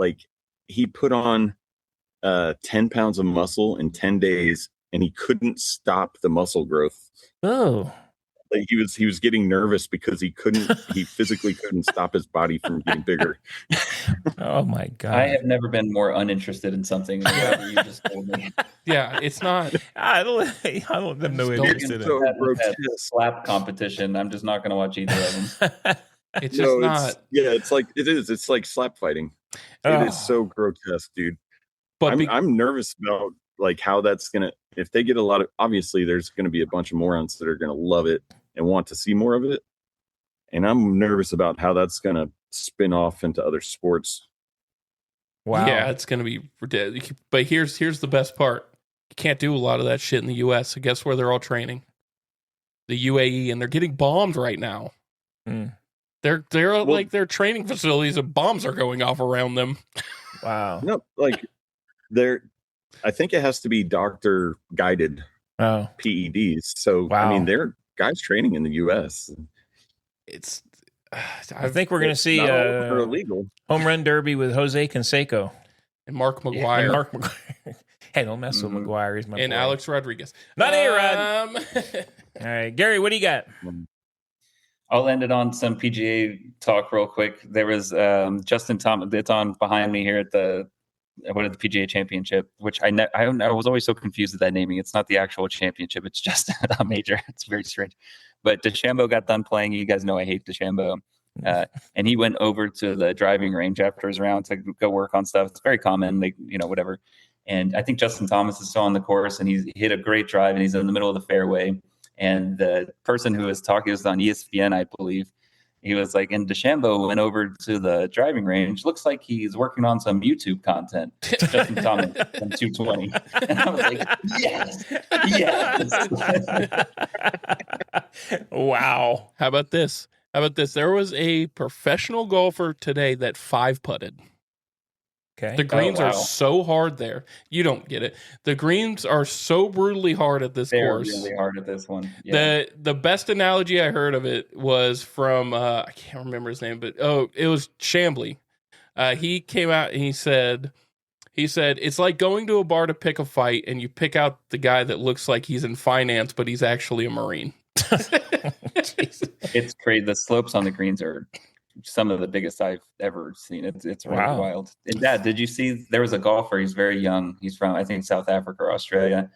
he put on 10 pounds of muscle in 10 days, and he couldn't stop the muscle growth. Oh. Like he was getting nervous because he physically couldn't stop his body from getting bigger. Oh my God. I have never been more uninterested in something than what you just told me. Yeah, it's not. I don't have no interest in it. That slap competition. I'm just not going to watch either of them. It's just not. It's like slap fighting. It is so grotesque, dude. But I'm nervous about how that's gonna. If they get a lot of, obviously there's going to be a bunch of morons that are going to love it and want to see more of it, and I'm nervous about how that's going to spin off into other sports. Wow. Yeah, it's going to be ridiculous. But here's the best part. You can't do a lot of that shit in the U.S. So guess where they're all training? The UAE, and they're getting bombed right now. Mm. They're like their training facilities, and bombs are going off around them. Wow. No, like I think it has to be doctor guided Oh. PEDs. So Wow. I mean, they're guys training in the U.S. It's. I think we're going to see Not all of them are illegal. home run derby with Jose Canseco And Mark McGuire. and Mark McGuire. Hey, don't mess with McGuire. He's my and boy. Alex Rodriguez. Not A-Rod. All right, Gary, what do you got? I'll end it on some PGA talk real quick. There was Justin Thomas. It's on behind me here at the PGA Championship, which I was always so confused with that naming. It's not the actual championship. It's just a major. It's very strange. But DeChambeau got done playing. You guys know I hate DeChambeau. And he went over to the driving range after his round to go work on stuff. It's very common, like, whatever. And I think Justin Thomas is still on the course, and he's hit a great drive, and he's in the middle of the fairway. And the person who was talking was on ESPN, I believe. He was like, and DeChambeau went over to the driving range. Looks like he's working on some YouTube content. Justin Thomas from 220. And I was like, yes. Wow. How about this? There was a professional golfer today that 5-putted. Okay. The greens wow. are so hard there. You don't get it. The greens are so brutally hard at this They're course. really hard at this one. Yeah. The best analogy I heard of it was from I can't remember his name, but it was Chambly. He came out and he said it's like going to a bar to pick a fight, and you pick out the guy that looks like he's in finance, but he's actually a Marine. It's crazy. The slopes on the greens are some of the biggest I've ever seen. It's really Wow. wild. And Dad, did you see there was a golfer? He's very young. He's from, I think, South Africa or Australia.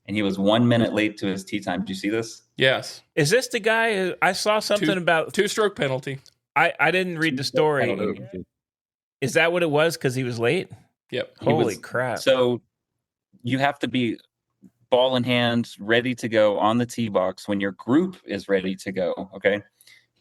And he was 1 minute late to his tee time. Did you see this? Yes. Is this the guy? I saw something about. 2-stroke penalty. I didn't read the I story. don't know. Is that what it was? Because he was late? Yep. Holy crap. So you have to be ball in hand, ready to go on the tee box when your group is ready to go. Okay.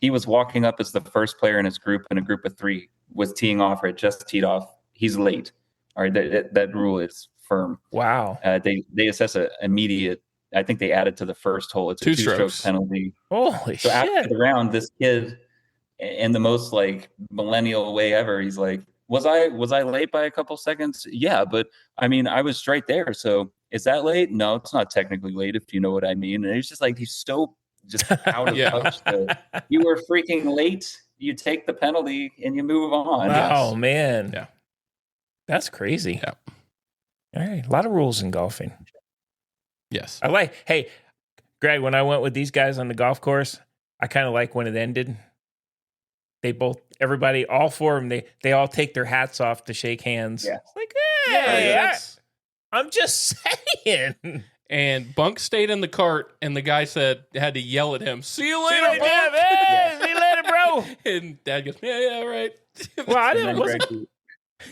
He was walking up as the first player in his group, and a group of 3 was teeing off or had just teed off. He's late. All right. That rule is firm. Wow. They assess an immediate, I think they added to the first hole. It's a 2 2-stroke strokes. penalty. Holy So shit. after the round, this kid, in the most like millennial way ever, he's like, was I late by a couple seconds? Yeah, but I mean, I was right there. So is that late? No, it's not technically late, if you know what I mean. And it's just like, he's so just out of Yeah. touch. You were freaking late. You take the penalty and you move on. Wow, Yes. man. Yeah. That's crazy. Yeah. All right. A lot of rules in golfing. Yes. Hey, Greg, when I went with these guys on the golf course, I kind of like when it ended. Everybody, all 4 of them, they all take their hats off to shake hands. Yeah. It's like, hey, that's- I'm just saying. And Bunk stayed in the cart, and the guy had to yell at him, "See you See you later, later, Bunk!" Hey, see you later, bro. And Dad goes, "Yeah, right." Well, I And didn't. then Wasn't,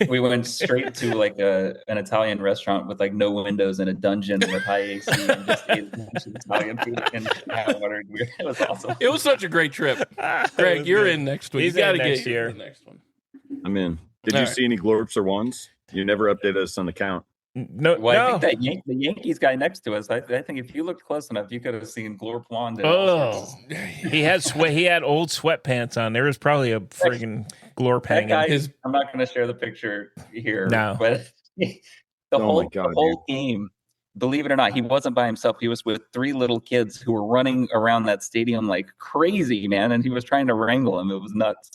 we went straight to like an Italian restaurant with like no windows and a dungeon with high AC and just ate a bunch of Italian food and had water. It was awesome. It was such a great trip. Greg, you're in next week. He's You got to in get next year. the next one. I'm in. Did All you right. see any glorps or ones? You never updated us on the count. no, Well, I no. think that the Yankees guy next to us, I think if you looked close enough, you could have seen Glorp Wand. And all Oh, sorts. he had old sweatpants on. There was probably a friggin' glorp That hanging. guy, I'm not going to share the picture here. No. But the Oh my God, whole game, believe it or not, he wasn't by himself. He was with 3 little kids who were running around that stadium like crazy, man. And he was trying to wrangle them. It was nuts.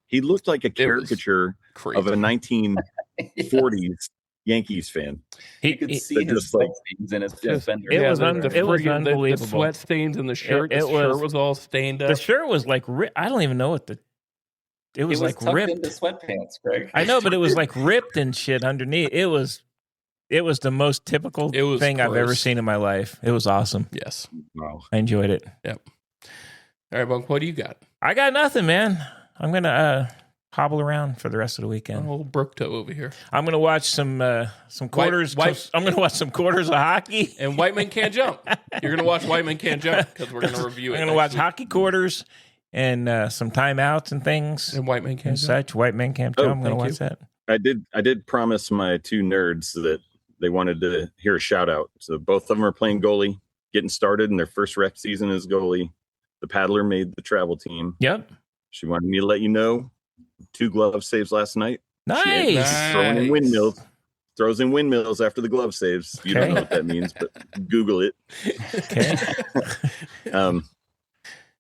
He looked like a It was caricature Crazy. of a 1940s Yankees fan. You could see they're his just like- sweat stains in his Just- fender. it was the unbelievable. sweat stains in the shirt. It The was- shirt was all stained up. The shirt was like I don't even know what it was like tucked ripped. into sweatpants, Greg. I know, but it was like ripped and shit underneath. It was the most typical It was thing I've ever gross. seen in my life. It was awesome. Yes. Wow. I enjoyed it. All right, Bunk, what do you got? I got nothing, man. I'm gonna hobble around for the rest of the weekend. Oh, Brooktoe over here. I'm gonna watch some quarters. I'm gonna watch some quarters of hockey. And White Men Can't Jump. You're going to watch White Men Can't Jump because we're going to review it. I'm gonna next watch hockey quarters and some timeouts and things week. And White Men and Can't Jump. such. White Men Camp Oh, Jump. I'm gonna thank watch you. that. I did promise my two nerds that they wanted to hear a shout out. So both of them are playing goalie, getting started in their first rec season as goalie. The paddler made the travel team. Yep. She wanted me to let you know 2 glove saves last night. Nice. Throwing in windmills. Throws in windmills after the glove saves. You don't know what that means, but Google it. Okay.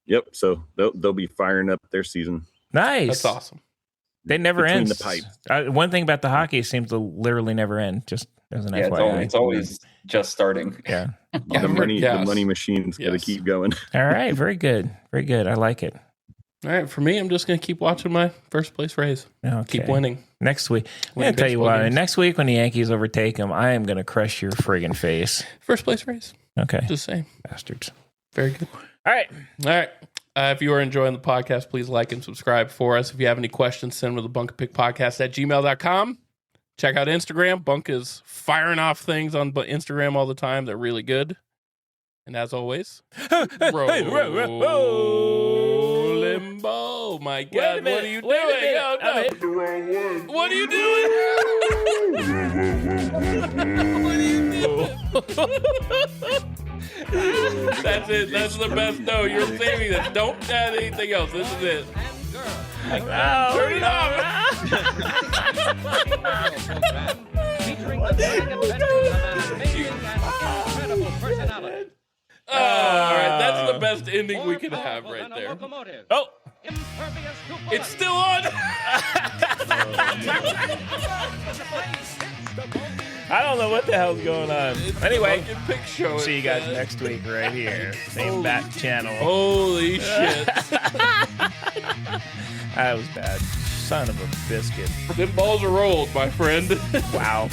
Yep. So they'll be firing up their season. Nice. That's awesome. They never Between end. the pipes. One thing about the hockey, it seems to literally never end. Just as an FYI. It's always just starting. Yeah. Yeah, the money machine's got to Yes. keep going. All right. Very good. Very good. I like it. All right, for me, I'm just going to keep watching my first place Rays. Okay. Keep winning. Next week. I'm Winning going to tell you baseball what. games. Next week when the Yankees overtake them, I am going to crush your friggin' face. First place Rays. Okay. Just saying. Bastards. Very good. All right. All right. If you are enjoying the podcast, please like and subscribe for us. If you have any questions, send them to the Bunk and Pick podcast at gmail.com. Check out Instagram. Bunk is firing off things on Instagram all the time. They're really good. And as always, Rollin Balls. My God, what are you doing? Oh, no. What are you doing? What are you doing? That's it. That's the best. No, you're saving this. Don't add anything else. This is it. Turn it off. Oh, all right, that's the best ending we can have right there. Oh. It's still on. I don't know what the hell's going on. Anyway, Bunk and Pick show. see you guys next week right here. Same back channel. Holy shit. That was bad. Son of a biscuit. Them balls are rolled, my friend. Wow.